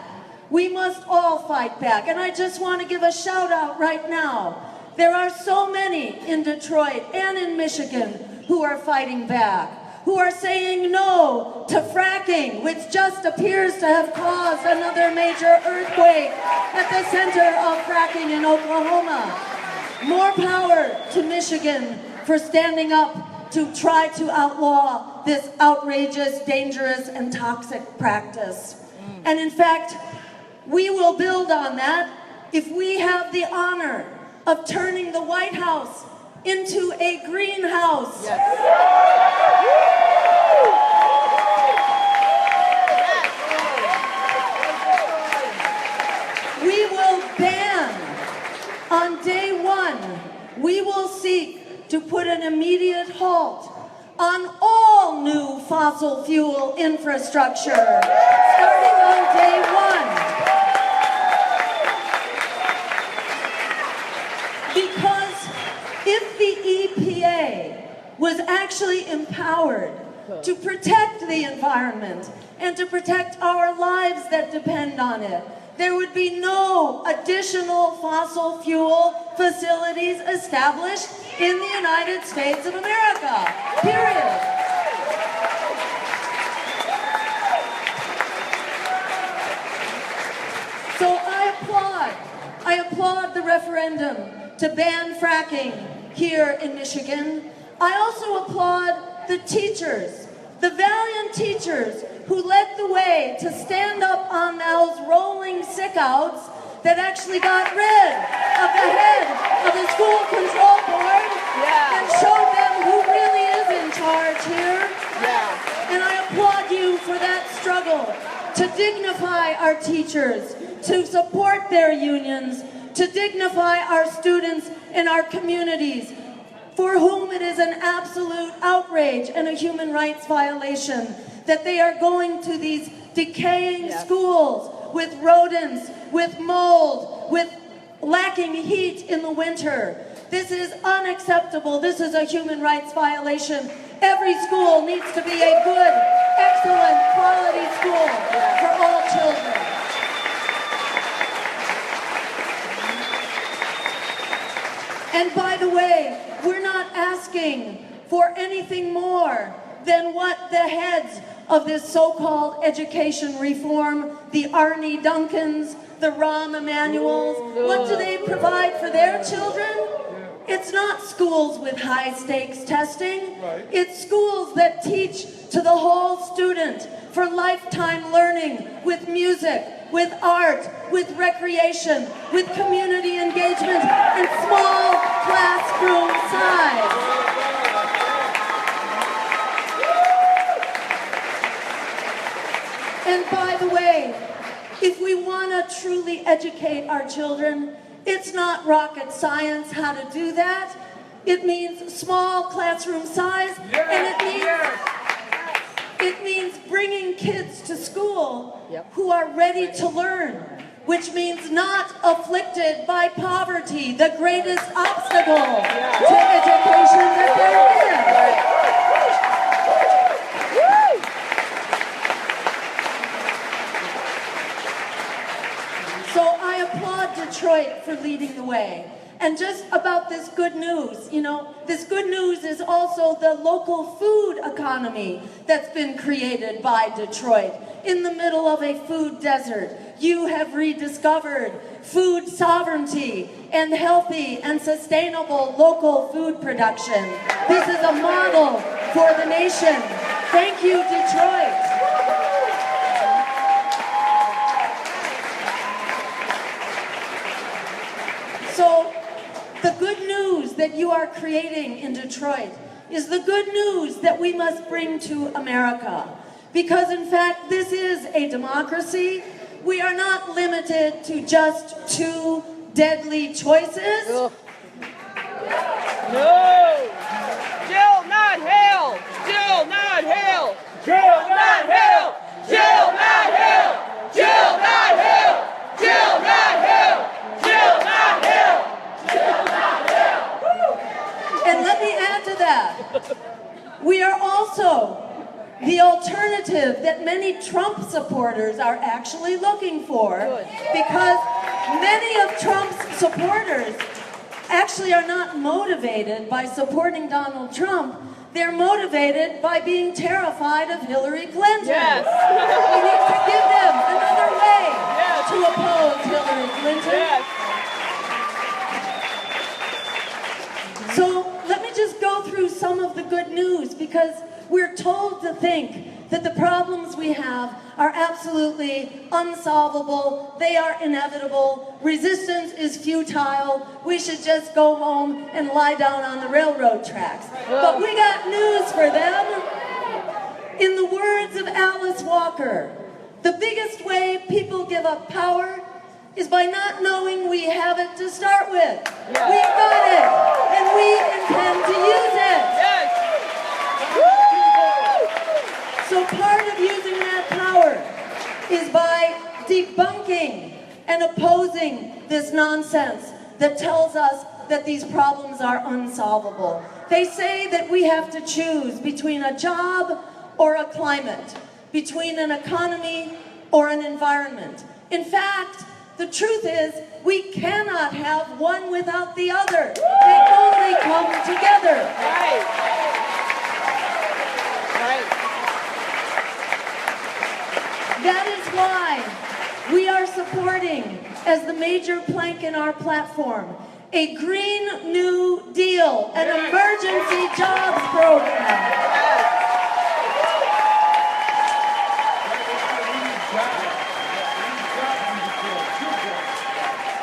we must all fight back. And I just want to give a shout out right now. There are so many in Detroit and in Michigan who are fighting back, who are saying no to fracking, which just appears to have caused another major earthquake at the center of fracking in Oklahoma. More power to Michigan for standing up to try to outlaw this outrageous, dangerous, and toxic practice. And in fact, we will build on that if we have the honor of turning the White House into a greenhouse. We will ban, on day one, we will seek to put an immediate halt on all new fossil fuel infrastructure, starting on day one. Because if the EPA was actually empowered to protect the environment and to protect our lives that depend on it, there would be no additional fossil fuel facilities established in the United States of America, period. So I applaud the referendum to ban fracking here in Michigan. I also applaud the teachers, the valiant teachers who led the way to stand up on those rolling sickouts that actually got rid of the head of the school control board and showed them who really is in charge here. And I applaud you for that struggle to dignify our teachers, to support their unions, to dignify our students in our communities, for whom it is an absolute outrage and a human rights violation that they are going to these decaying schools with rodents, with mold, with lacking heat in the winter. This is unacceptable. This is a human rights violation. Every school needs to be a good, excellent, quality school for all children. And by the way, we're not asking for anything more than what the heads of this so-called education reform, the Arnie Duncans, the Rahm Emanuels, what do they provide for their children? It's not schools with high-stakes testing. It's schools that teach to the whole student for lifetime learning with music, with art, with recreation, with community engagement, and small classroom size. And by the way, if we want to truly educate our children, it's not rocket science how to do that. It means small classroom size, and it means bringing kids to school who are ready to learn, which means not afflicted by poverty, the greatest obstacle to education that there is. So I applaud Detroit for leading the way. And just about this good news, you know, this good news is also the local food economy that's been created by Detroit. In the middle of a food desert, you have rediscovered food sovereignty and healthy and sustainable local food production. This is a model for the nation. Thank you, Detroit. So, the good news that you are creating in Detroit is the good news that we must bring to America. Because in fact, this is a democracy. We are not limited to just 2 deadly choices. No! Jill, not hell! Jill, not hell! Jill, not hell! Jill, not hell! Jill, not hell! Jill, not hell! Jill, not hell! Jill, not hell! And let me add to that. We are also the alternative that many Trump supporters are actually looking for, because many of Trump's supporters actually are not motivated by supporting Donald Trump. They're motivated by being terrified of Hillary Clinton. Yes. We need to give them another way to oppose Hillary Clinton. Yes. So let me just go through some of the good news, because we're told to think that the problems we have are absolutely unsolvable. They are inevitable. Resistance is futile. We should just go home and lie down on the railroad tracks. But we got news for them. In the words of Alice Walker, the biggest way people give up power is by not knowing we have it to start with. We got it, and we intend to use it. Yes. So part of using that power is by debunking and opposing this nonsense that tells us that these problems are unsolvable. They say that we have to choose between a job or a climate, between an economy or an environment. In fact, the truth is, we cannot have one without the other. They only come together. Right. That is why we are supporting, as the major plank in our platform, a Green New Deal, an emergency jobs program.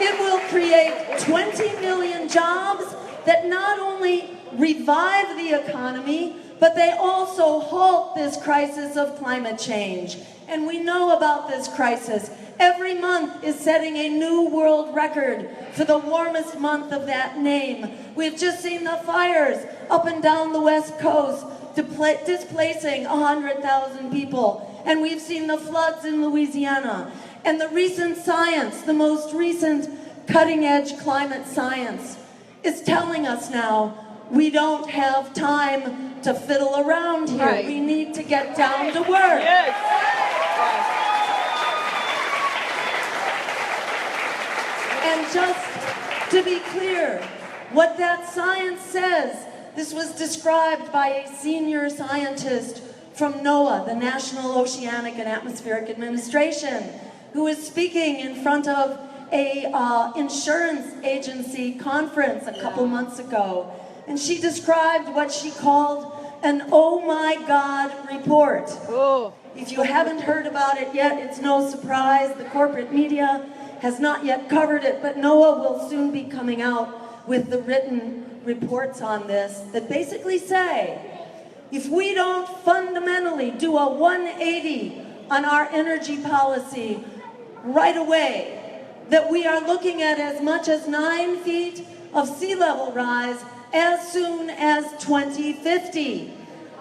It will create 20 million jobs that not only revive the economy, but they also halt this crisis of climate change. And we know about this crisis. Every month is setting a new world record for the warmest month of that name. We've just seen the fires up and down the West Coast displacing 100,000 people. And we've seen the floods in Louisiana. And the recent science, the most recent cutting-edge climate science, is telling us now we don't have time to fiddle around here. Right. We need to get down to work. Yes. And just to be clear, what that science says, this was described by a senior scientist from NOAA, the National Oceanic and Atmospheric Administration, who was speaking in front of a insurance agency conference a couple months ago. And she described what she called an oh my God report. Oh. If you haven't heard about it yet, it's no surprise. The corporate media has not yet covered it, but NOAA will soon be coming out with the written reports on this that basically say, if we don't fundamentally do a 180 on our energy policy right away, that we are looking at as much as 9 feet of sea level rise as soon as 2050.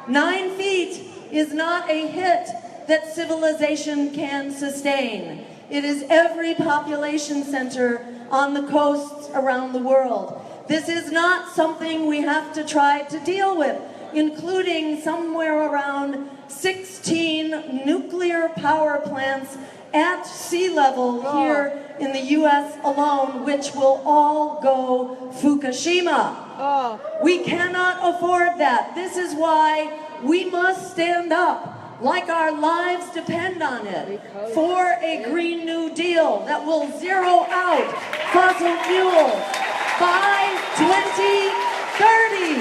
9 feet is not a hit that civilization can sustain. It is every population center on the coasts around the world. This is not something we have to try to deal with, including somewhere around 16 nuclear power plants at sea level here in the US alone, which will all go Fukushima. We cannot afford that. This is why we must stand up, like our lives depend on it, for a Green New Deal that will zero out fossil fuels by 2030.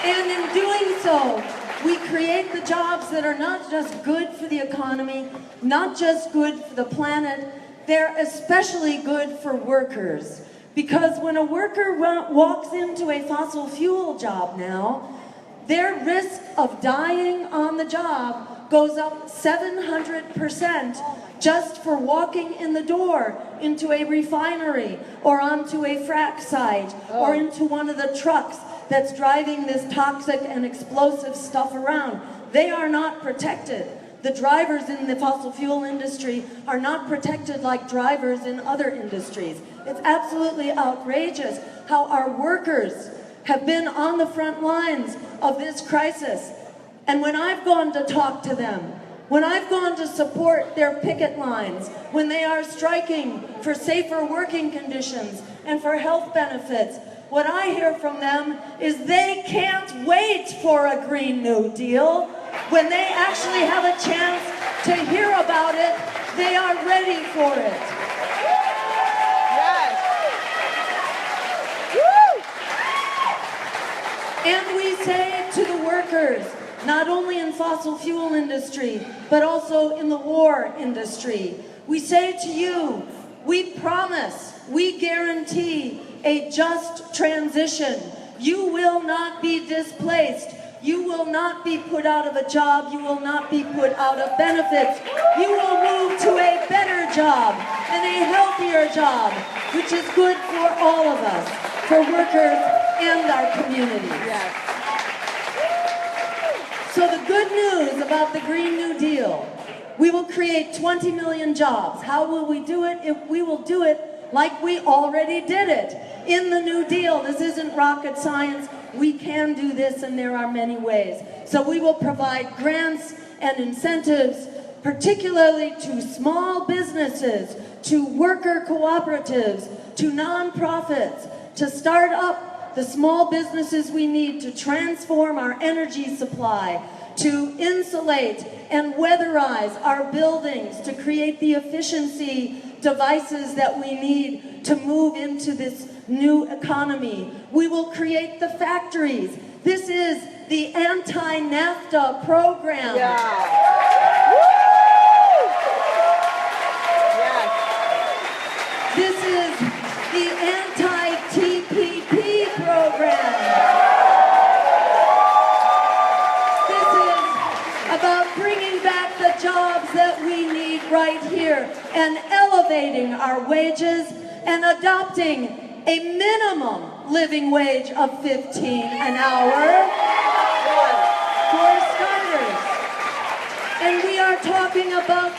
And in doing so, we create the jobs that are not just good for the economy, not just good for the planet, they're especially good for workers. Because when a worker walks into a fossil fuel job now, their risk of dying on the job goes up 700% just for walking in the door into a refinery or onto a frack site or into one of the trucks that's driving this toxic and explosive stuff around. They are not protected. The drivers in the fossil fuel industry are not protected like drivers in other industries. It's absolutely outrageous how our workers have been on the front lines of this crisis. And when I've gone to talk to them, when I've gone to support their picket lines, when they are striking for safer working conditions and for health benefits, what I hear from them is they can't wait for a Green New Deal. When they actually have a chance to hear about it, they are ready for it. Yes. Woo! And we say to the workers, not only in fossil fuel industry, but also in the war industry, we say to you, we promise, we guarantee a just transition. You will not be displaced. You will not be put out of a job. You will not be put out of benefits. You will move to a better job and a healthier job, which is good for all of us, for workers and our communities. Yes. So the good news about the Green New Deal, we will create 20 million jobs. How will we do it? We will do it like we already did it in the New Deal. This isn't rocket science. We can do this, and there are many ways. So we will provide grants and incentives, particularly to small businesses, to worker cooperatives, to nonprofits, to start up the small businesses we need to transform our energy supply, to insulate and weatherize our buildings, to create the efficiency devices that we need to move into this new economy. We will create the factories. This is the anti-NAFTA program. Yeah. Yes. This is the anti-TPP program. This is about bringing back the jobs that we need right here and elevating our wages and adopting a minimum living wage of $15 an hour for starters. And we are talking about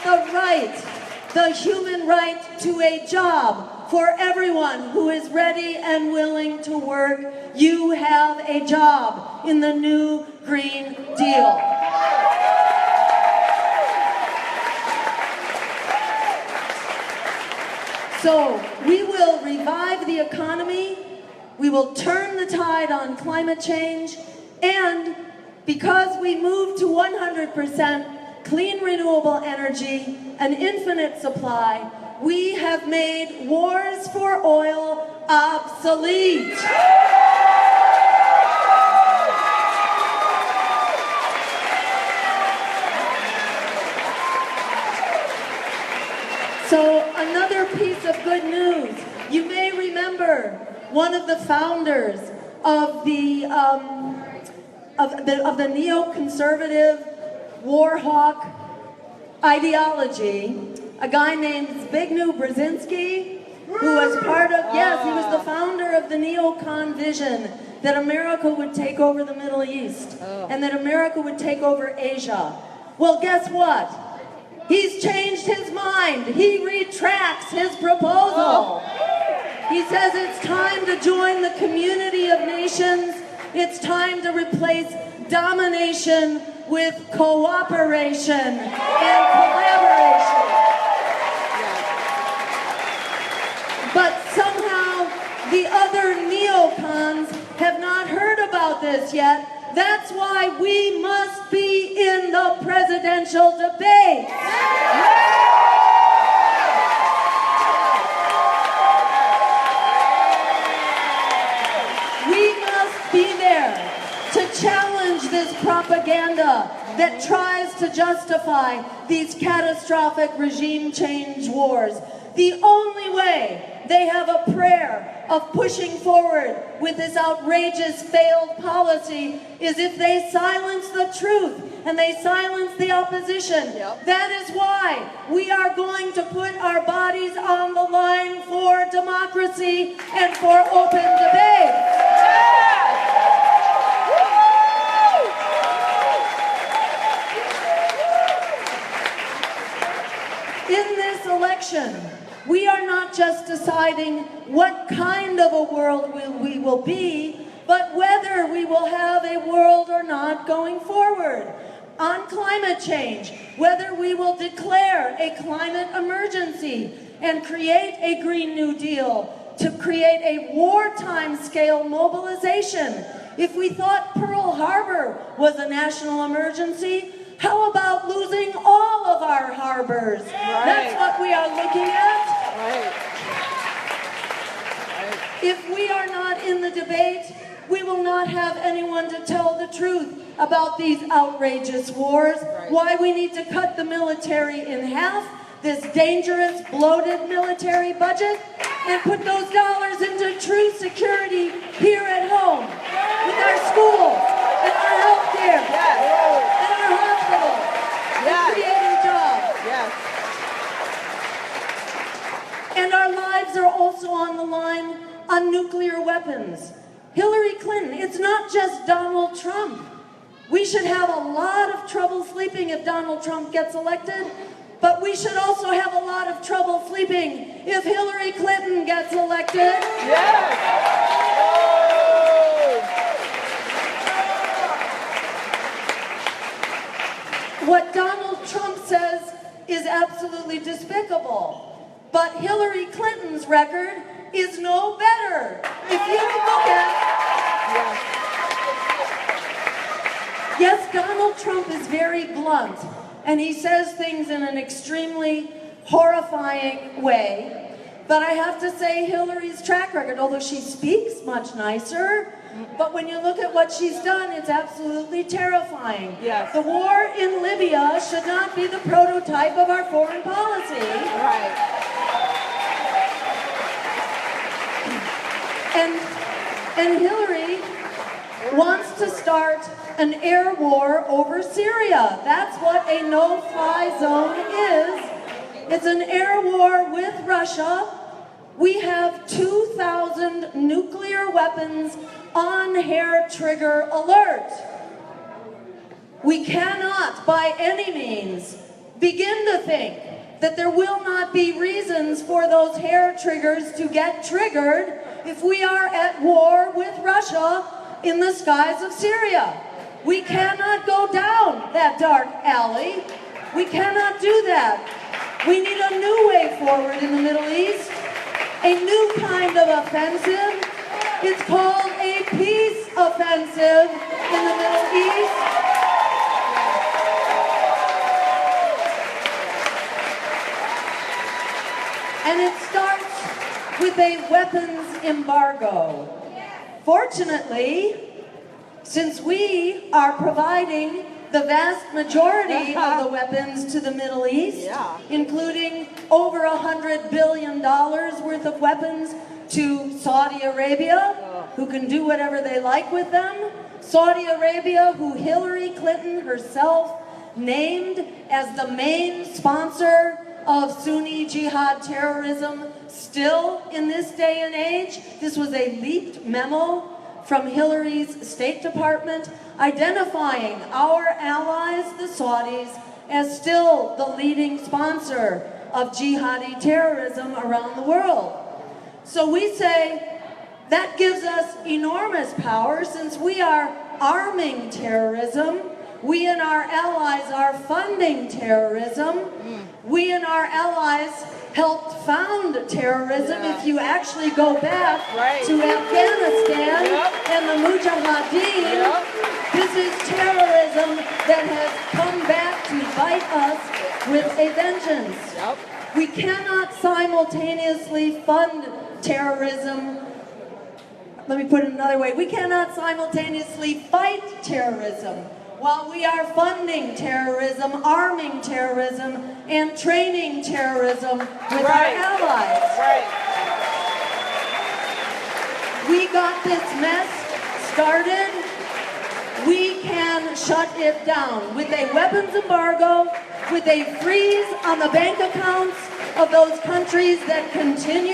the human right to a job for everyone who is ready and willing to work. You have a job in the new Green Deal. So we will revive the economy, we will turn the tide on climate change, and because we move to 100% clean renewable energy, an infinite supply, we have made wars for oil obsolete. So another piece of good news. You may remember one of the founders of the of the neoconservative war hawk ideology, a guy named Zbigniew Brzezinski, who was part of, yes, he was the founder of the neocon vision that America would take over the Middle East and that America would take over Asia. Well, guess what? He's changed his mind. He retracts his proposal. He says it's time to join the community of nations. It's time to replace domination with cooperation and collaboration. But somehow the other neocons have not heard about this yet. That's why we must be in the presidential debate. We must be there to challenge this propaganda that tries to justify these catastrophic regime change wars. The only way they have a prayer of pushing forward with this outrageous failed policy is if they silence the truth and they silence the opposition. That is why we are going to put our bodies on the line for democracy and for open debate. In this election, we are not just deciding what kind of a world we will be, but whether we will have a world or not going forward. On climate change, whether we will declare a climate emergency and create a Green New Deal to create a wartime scale mobilization. If we thought Pearl Harbor was a national emergency, how about losing all of our harbors? That's what we are looking at. If we are not in the debate, we will not have anyone to tell the truth about these outrageous wars, why we need to cut the military in half, this dangerous, bloated military budget, and put those dollars into true security here at home, with our schools, and our health care, and our hospitals, and creating jobs. And our lives are also on the line on nuclear weapons. Hillary Clinton, it's not just Donald Trump. We should have a lot of trouble sleeping if Donald Trump gets elected, but we should also have a lot of trouble sleeping if Hillary Clinton gets elected. What Donald Trump says is absolutely despicable, but Hillary Clinton's record is no better. If you look at... Yes, Donald Trump is very blunt, and he says things in an extremely horrifying way. But I have to say Hillary's track record, although she speaks much nicer, but when you look at what she's done, it's absolutely terrifying. The war in Libya should not be the prototype of our foreign policy. And Hillary wants to start an air war over Syria. That's what a no-fly zone is. It's an air war with Russia. We have 2,000 nuclear weapons on hair trigger alert. We cannot, by any means, begin to think that there will not be reasons for those hair triggers to get triggered if we are at war with Russia in the skies of Syria. We cannot go down that dark alley. We cannot do that. We need a new way forward in the Middle East, a new kind of offensive. It's called a peace offensive in the Middle East. And it starts with a weapons embargo. Fortunately, since we are providing the vast majority of the weapons to the Middle East, including over $100 billion worth of weapons to Saudi Arabia, who can do whatever they like with them. Saudi Arabia, who Hillary Clinton herself named as the main sponsor of Sunni jihad terrorism still in this day and age. This was a leaked memo from Hillary's State Department identifying our allies, the Saudis, as still the leading sponsor of jihadi terrorism around the world. So we say that gives us enormous power since we are arming terrorism. We and our allies are funding terrorism. We and our allies helped found terrorism. If you actually go back to Afghanistan and the Mujahideen, this is terrorism that has come back to bite us with a vengeance. We cannot simultaneously fund terrorism. Let me put it another way. We cannot simultaneously fight terrorism while we are funding terrorism, arming terrorism, and training terrorism with our allies. We got this mess started. We can shut it down with a weapons embargo, with a freeze on the bank accounts of those countries that continue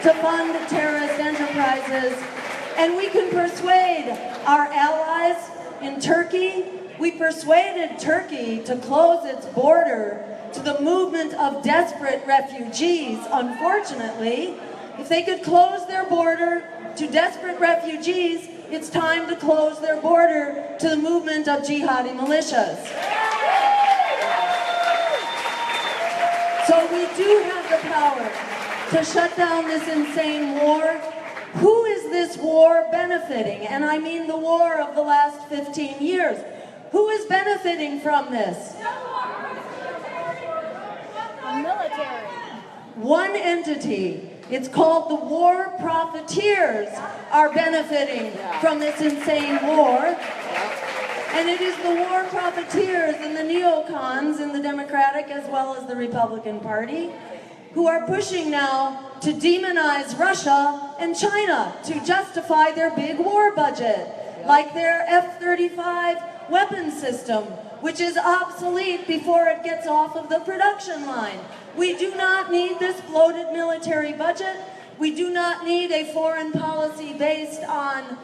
to fund terrorist enterprises. And we can persuade our allies in Turkey. We persuaded Turkey to close its border to the movement of desperate refugees. Unfortunately, if they could close their border to desperate refugees, it's time to close their border to the movement of jihadi militias. So we do have the power to shut down this insane war. Who is this war benefiting? And I mean the war of the last 15 years. Who is benefiting from this? The military. One entity. It's called the war profiteers are benefiting from this insane war. And it is the war profiteers and the neocons in the Democratic as well as the Republican Party who are pushing now to demonize Russia and China to justify their big war budget, like their F-35 weapon system, which is obsolete before it gets off of the production line. We do not need this bloated military budget. We do not need a foreign policy based on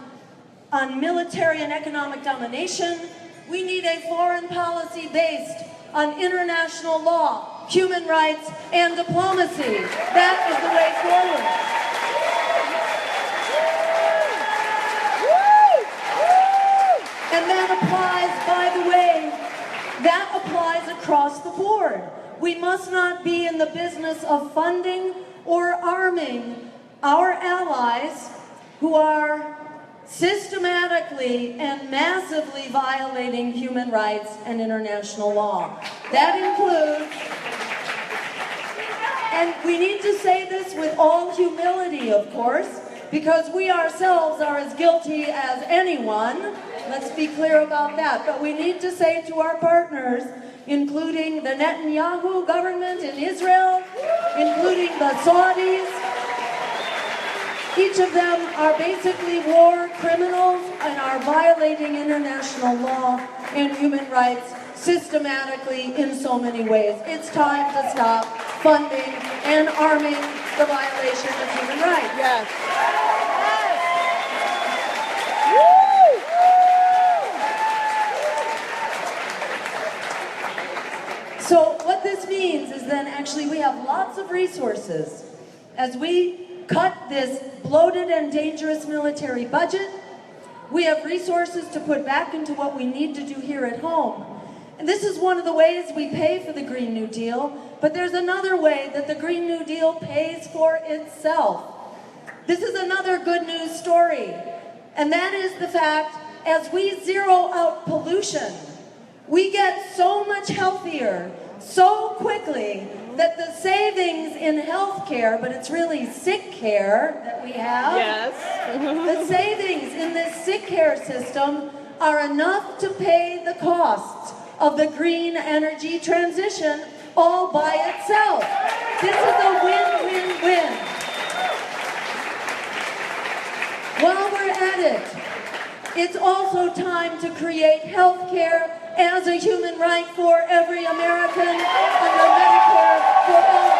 military and economic domination. We need a foreign policy based on international law, human rights, and diplomacy. That is the way forward. And that applies, by the way, that applies across the board. We must not be in the business of funding or arming our allies who are systematically and massively violating human rights and international law. That includes, and we need to say this with all humility, of course, because we ourselves are as guilty as anyone. Let's be clear about that. But we need to say to our partners, including the Netanyahu government in Israel, including the Saudis, each of them are basically war criminals and are violating international law and human rights systematically in so many ways. It's time to stop funding and arming the violation of human rights. Yes. So what this means is then actually we have lots of resources as we cut this bloated and dangerous military budget. We have resources to put back into what we need to do here at home. And this is one of the ways we pay for the Green New Deal, but there's another way that the Green New Deal pays for itself. This is another good news story, and that is the fact as we zero out pollution, we get so much healthier so quickly that the savings in health care, but it's really sick care that we have, Yes. the savings in this sick care system are enough to pay the costs of the green energy transition all by itself. This is a win-win-win. While we're at it, it's also time to create health care as a human right for every American under Medicare for all.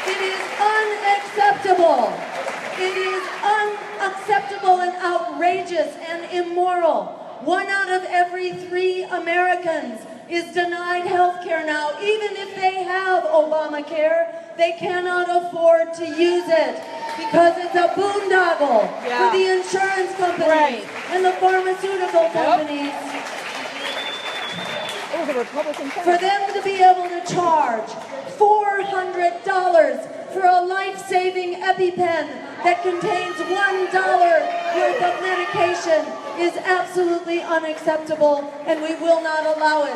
It is unacceptable. It is unacceptable and outrageous and immoral. 1 out of every 3 Americans is denied health care now. Even if they have Obamacare, they cannot afford to use it because it's a boondoggle for the insurance companies and the pharmaceutical companies. It was a Republican For them to be able to charge $400 for a life-saving EpiPen that contains $1 worth of medication is absolutely unacceptable, and we will not allow it.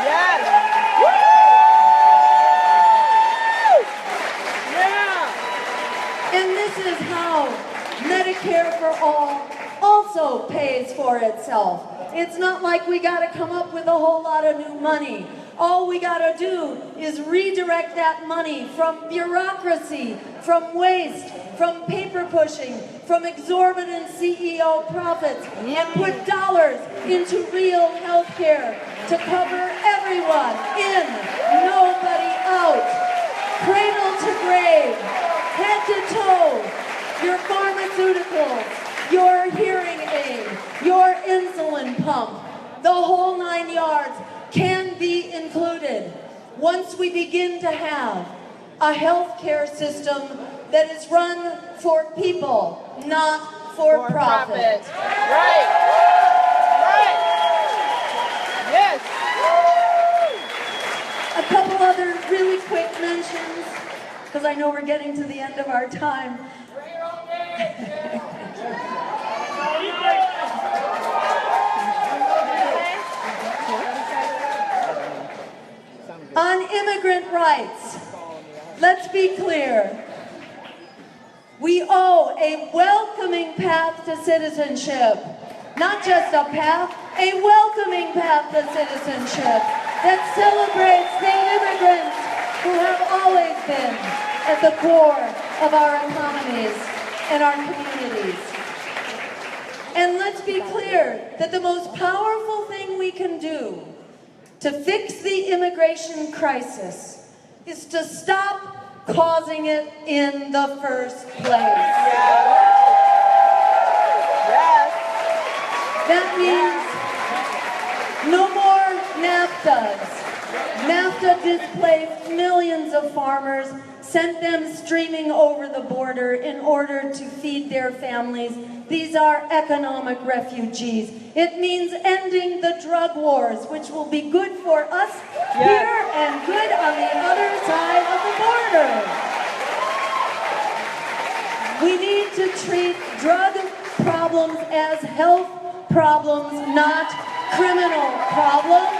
Yes. Yeah. And this is how Medicare for All also pays for itself. It's not like we got to come up with a whole lot of new money. All we got to do is redirect that money from bureaucracy, from waste, from paper pushing, from exorbitant CEO profits, and put dollars into real health care to cover everyone in, nobody out, cradle to grave, head to toe, your pharmaceuticals, your hearing aid, your insulin pump, the whole 9 yards can be included once we begin to have a healthcare system that is run for people, not for profit. Right. Right. Yes. A couple other really quick mentions, because I know we're getting to the end of our time. On immigrant rights, let's be clear. We owe a welcoming path to citizenship. Not just a path, a welcoming path to citizenship that celebrates the immigrants who have always been at the core of our economies and our communities. And let's be clear that the most powerful thing we can do to fix the immigration crisis is to stop causing it in the first place. Yes. That means no more NAFTAs. NAFTA displaced millions of farmers, sent them streaming over the border in order to feed their families. These are economic refugees. It means ending the drug wars, which will be good for us here and good on the other side of the border. We need to treat drug problems as health problems, not criminal problems.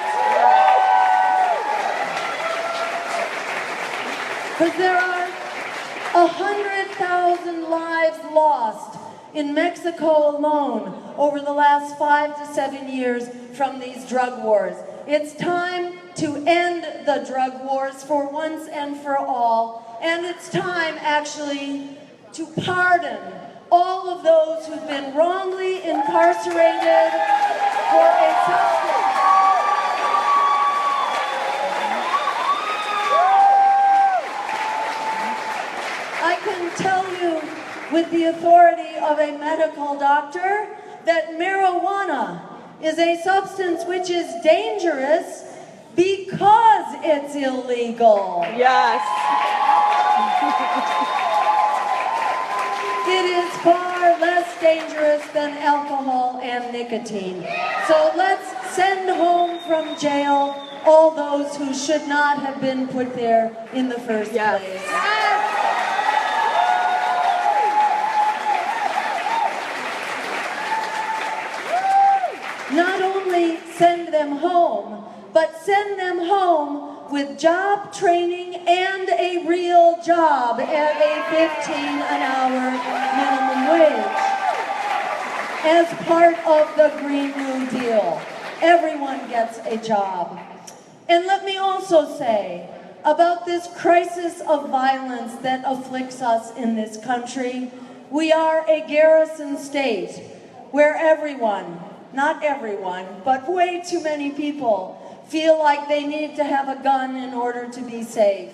Because there are 100,000 lives lost in Mexico alone over the last 5 to 7 years from these drug wars. It's time to end the drug wars for once and for all, and it's time actually to pardon all of those who've been wrongly incarcerated for a substance. I can tell you with the authority of a medical doctor that marijuana is a substance which is dangerous because it's illegal. Yes. It is far less dangerous than alcohol and nicotine. So let's send home from jail all those who should not have been put there in the first place. Not only send them home, but send them home with job training and a real job at a 15 an hour minimum wage as part of the Green New Deal. Everyone gets a job. And let me also say about this crisis of violence that afflicts us in this country, we are a garrison state where everyone, not everyone, but way too many people feel like they need to have a gun in order to be safe.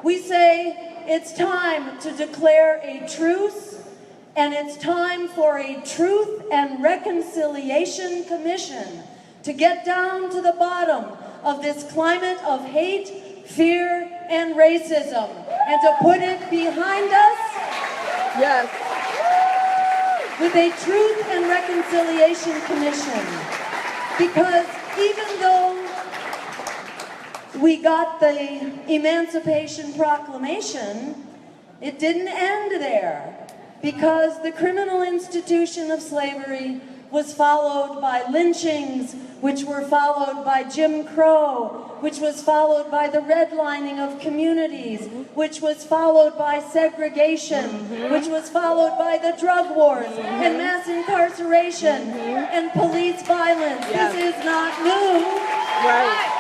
We say it's time to declare a truce, and it's time for a Truth and Reconciliation Commission to get down to the bottom of this climate of hate, fear, and racism, and to put it behind us. Yes. With a Truth and Reconciliation Commission. Because even though we got the Emancipation Proclamation, it didn't end there. Because the criminal institution of slavery was followed by lynchings, which were followed by Jim Crow, which was followed by the redlining of communities, which was followed by segregation, which was followed by the drug wars and mass incarceration and police violence. Yes. This is not new. Right.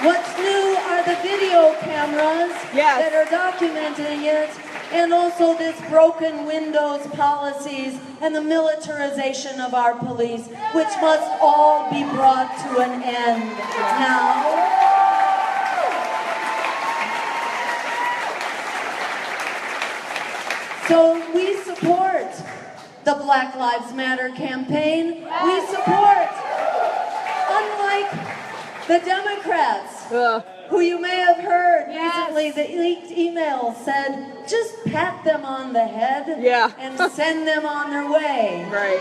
What's new are the video cameras Yes. that are documenting it, and also this broken windows policies and the militarization of our police, which must all be brought to an end now. So we support the Black Lives Matter campaign. We support, unlike the Democrats, who you may have heard recently, the leaked email said, just pat them on the head and send them on their way. Right.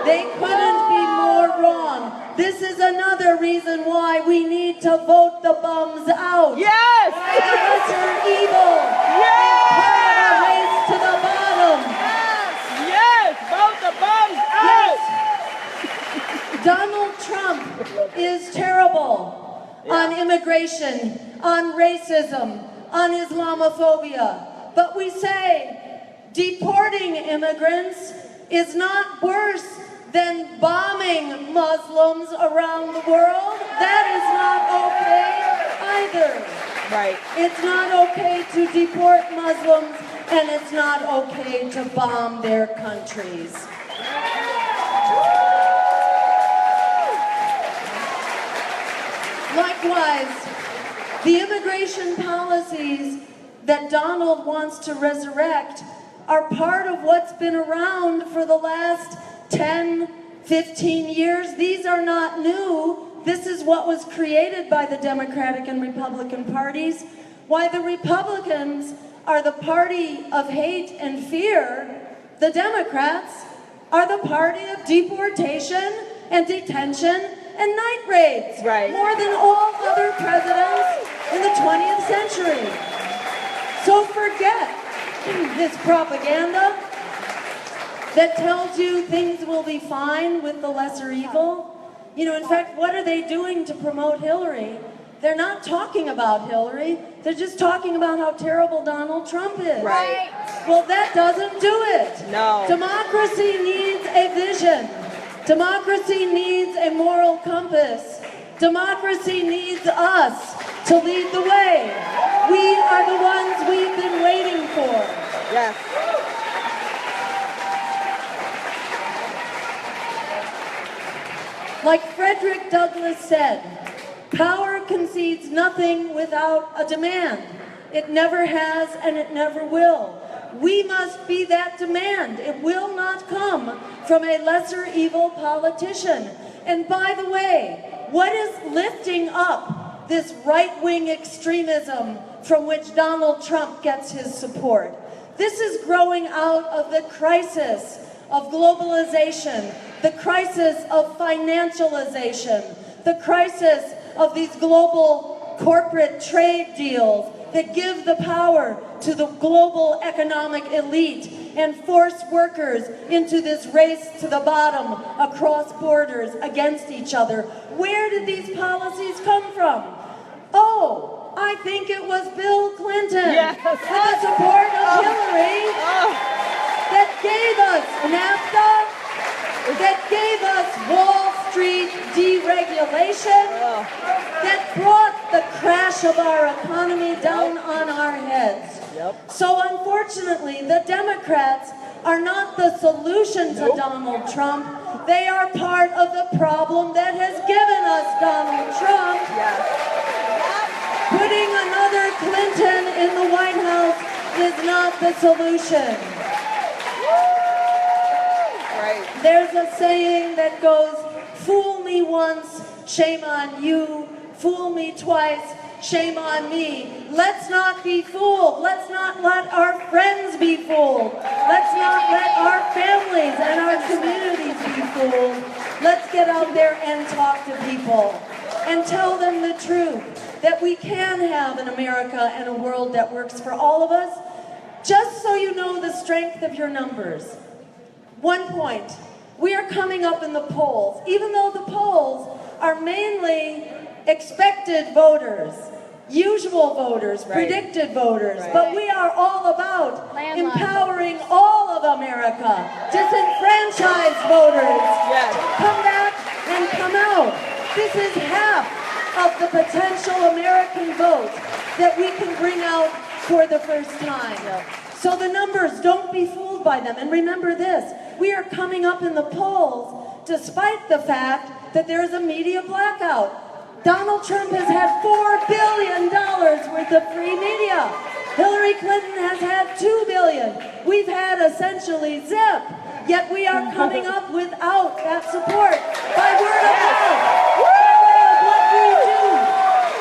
They couldn't be more wrong. This is another reason why we need to vote the bums out. Yes! The lesser evil. Yes! Part of a race to the bottom. Yes! Vote the bums out! Donald Trump is terrible on immigration, on racism, on Islamophobia. But we say deporting immigrants is not worse than bombing Muslims around the world. That is not okay either. Right. It's not okay to deport Muslims, and it's not okay to bomb their countries. Likewise, the immigration policies that Donald wants to resurrect are part of what's been around for the last 10, 15 years. These are not new. This is what was created by the Democratic and Republican parties. Why the Republicans are the party of hate and fear, the Democrats are the party of deportation and detention and night raids, Right. more than all other presidents in the 20th century. So forget this propaganda that tells you things will be fine with the lesser evil. You know, in fact, what are they doing to promote Hillary? They're not talking about Hillary. They're just talking about how terrible Donald Trump is. Right. Well, that doesn't do it. No. Democracy needs a vision. Democracy needs a moral compass. Democracy needs us to lead the way. We are the ones we've been waiting for. Yes. Like Frederick Douglass said, power concedes nothing without a demand. It never has and it never will. We must be that demand. It will not come from a lesser evil politician. And by the way, what is lifting up this right-wing extremism from which Donald Trump gets his support? This is growing out of the crisis of globalization, the crisis of financialization, the crisis of these global corporate trade deals that give the power to the global economic elite and force workers into this race to the bottom across borders against each other. Where did these policies come from? Oh, I think it was Bill Clinton Yes. with the support of Hillary that gave us NAFTA, that gave us Wall Street deregulation, that brought the crash of our economy down on our heads. So unfortunately, the Democrats are not the solution to Donald Trump. They are part of the problem that has given us Donald Trump. Putting another Clinton in the White House is not the solution. There's a saying that goes, fool me once, shame on you. Fool me twice, shame on me. Let's not be fooled. Let's not let our friends be fooled. Let's not let our families and our communities be fooled. Let's get out there and talk to people and tell them the truth, that we can have an America and a world that works for all of us. Just so you know the strength of your numbers. 1 point. We are coming up in the polls, even though the polls are mainly expected voters, usual voters, predicted voters, but we are all about empowering all of America, disenfranchised voters to come back and come out. This is half of the potential American vote that we can bring out for the first time. So the numbers, don't be fooled by them. And remember this, we are coming up in the polls despite the fact that there is a media blackout. Donald Trump has had $4 billion worth of free media. Hillary Clinton has had $2 billion. We've had essentially zip, yet we are coming up without that support by word of mouth, by way of what we do,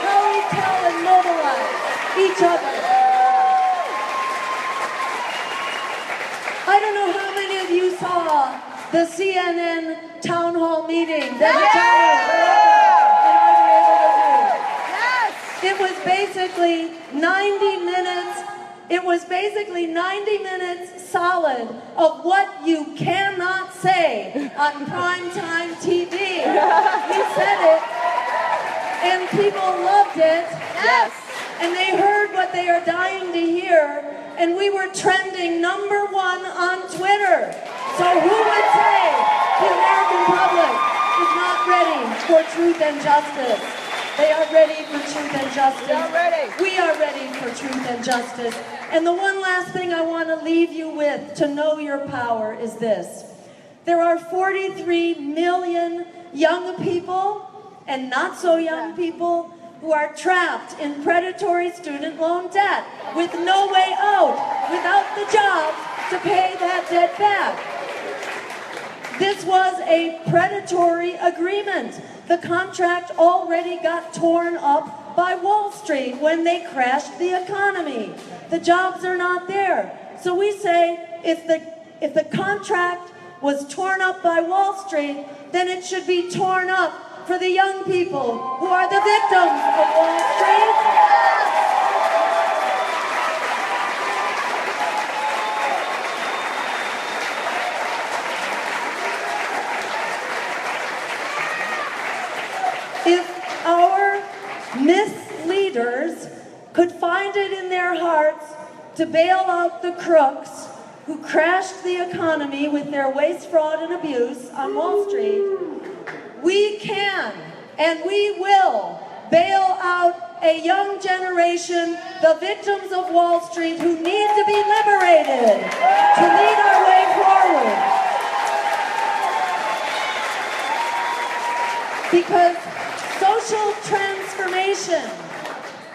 how we tell and mobilize each other. I don't know how many of you saw the CNN town hall meeting that Ajamu and I were able to do. It was basically 90 minutes. It was basically 90 minutes solid of what you cannot say on primetime TV. He said it, and people loved it. Yes. And they heard what they are dying to hear. And we were trending #1 on Twitter. So who would say the American public is not ready for truth and justice? They are ready for truth and justice. We are ready for truth and justice. And the one last thing I want to leave you with to know your power is this. There are 43 million young people and not so young people who are trapped in predatory student loan debt with no way out, without the job to pay that debt back. This was a predatory agreement. The contract already got torn up by Wall Street when they crashed the economy. The jobs are not there. So we say if the contract was torn up by Wall Street, then it should be torn up for the young people who are the victims of Wall Street. If our misleaders could find it in their hearts to bail out the crooks who crashed the economy with their waste, fraud, and abuse on Wall Street, we can and we will bail out a young generation, the victims of Wall Street who need to be liberated to lead our way forward. Because social transformation,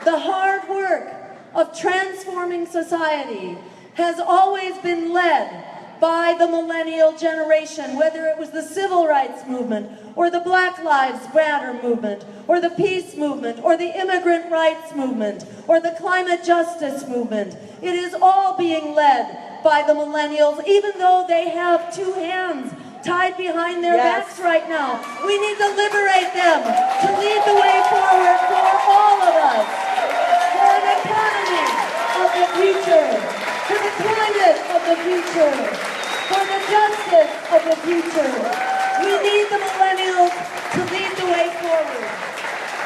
the hard work of transforming society, has always been led by the millennial generation, whether it was the civil rights movement, or the Black Lives Matter movement, or the peace movement, or the immigrant rights movement, or the climate justice movement. It is all being led by the millennials, even though they have two hands tied behind their backs right now. We need to liberate them to lead the way forward for all of us, for an economy of the future. for the climate of the future, for the justice of the future. We need the millennials to lead the way forward.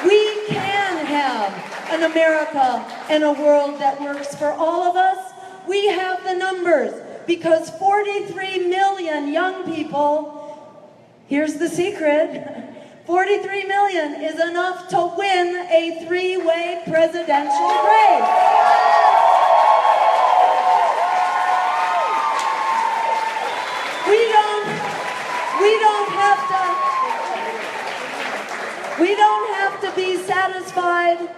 We can have an America and a world that works for all of us. We have the numbers because 43 million young people, here's the secret, 43 million is enough to win a three-way presidential race. We don't have to be satisfied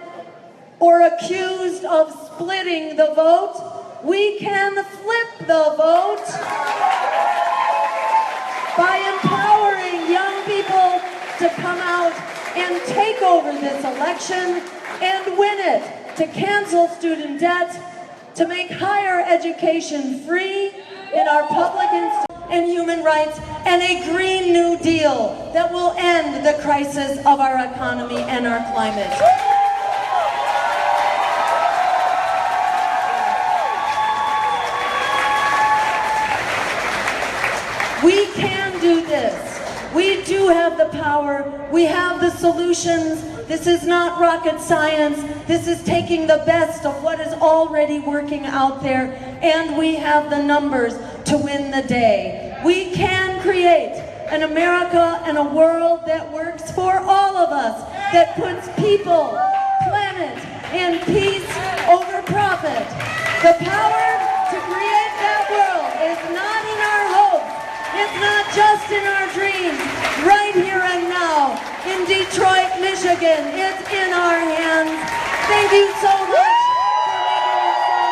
or accused of splitting the vote. We can flip the vote by empowering young people to come out and take over this election and win it, to cancel student debt, to make higher education free in our public institutions and human rights, and a Green New Deal that will end the crisis of our economy and our climate. We can do this. We do have the power. We have the solutions. This is not rocket science. This is taking the best of what is already working out there, and we have the numbers to win the day. We can create an America and a world that works for all of us, that puts people, planet, and peace over profit. The power to create that world is not in our hopes. It's not just in our dreams. Right here and now, in Detroit, Michigan, it's in our hands. Thank you so much for making it so.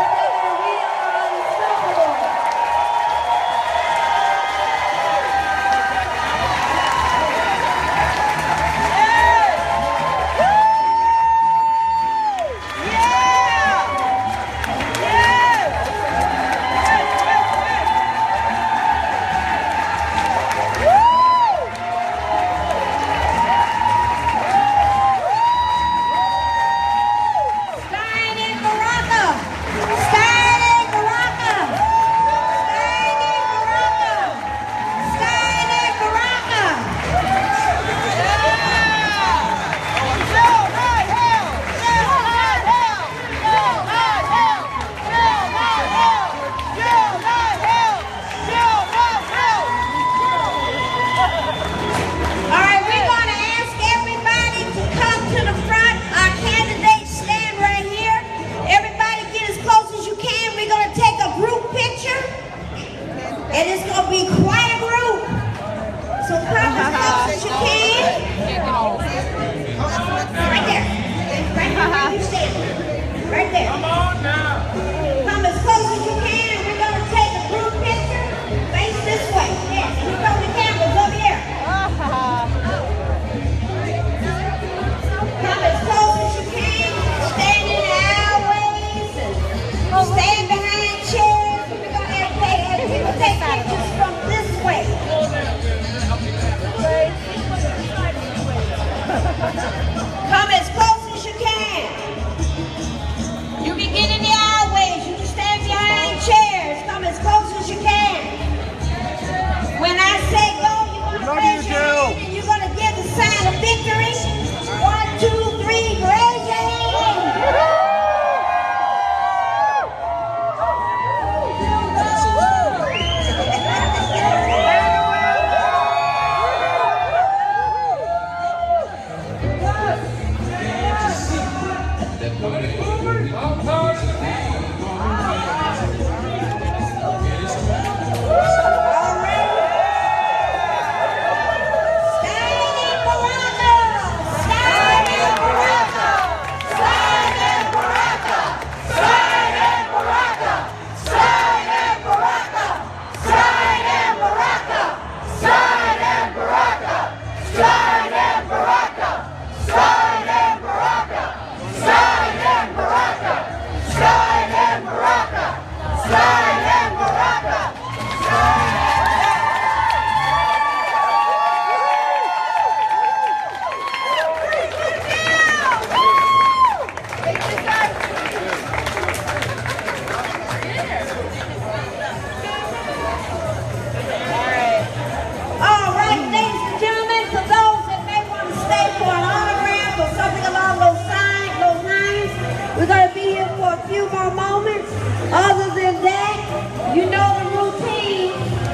Together we are unstoppable.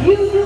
You do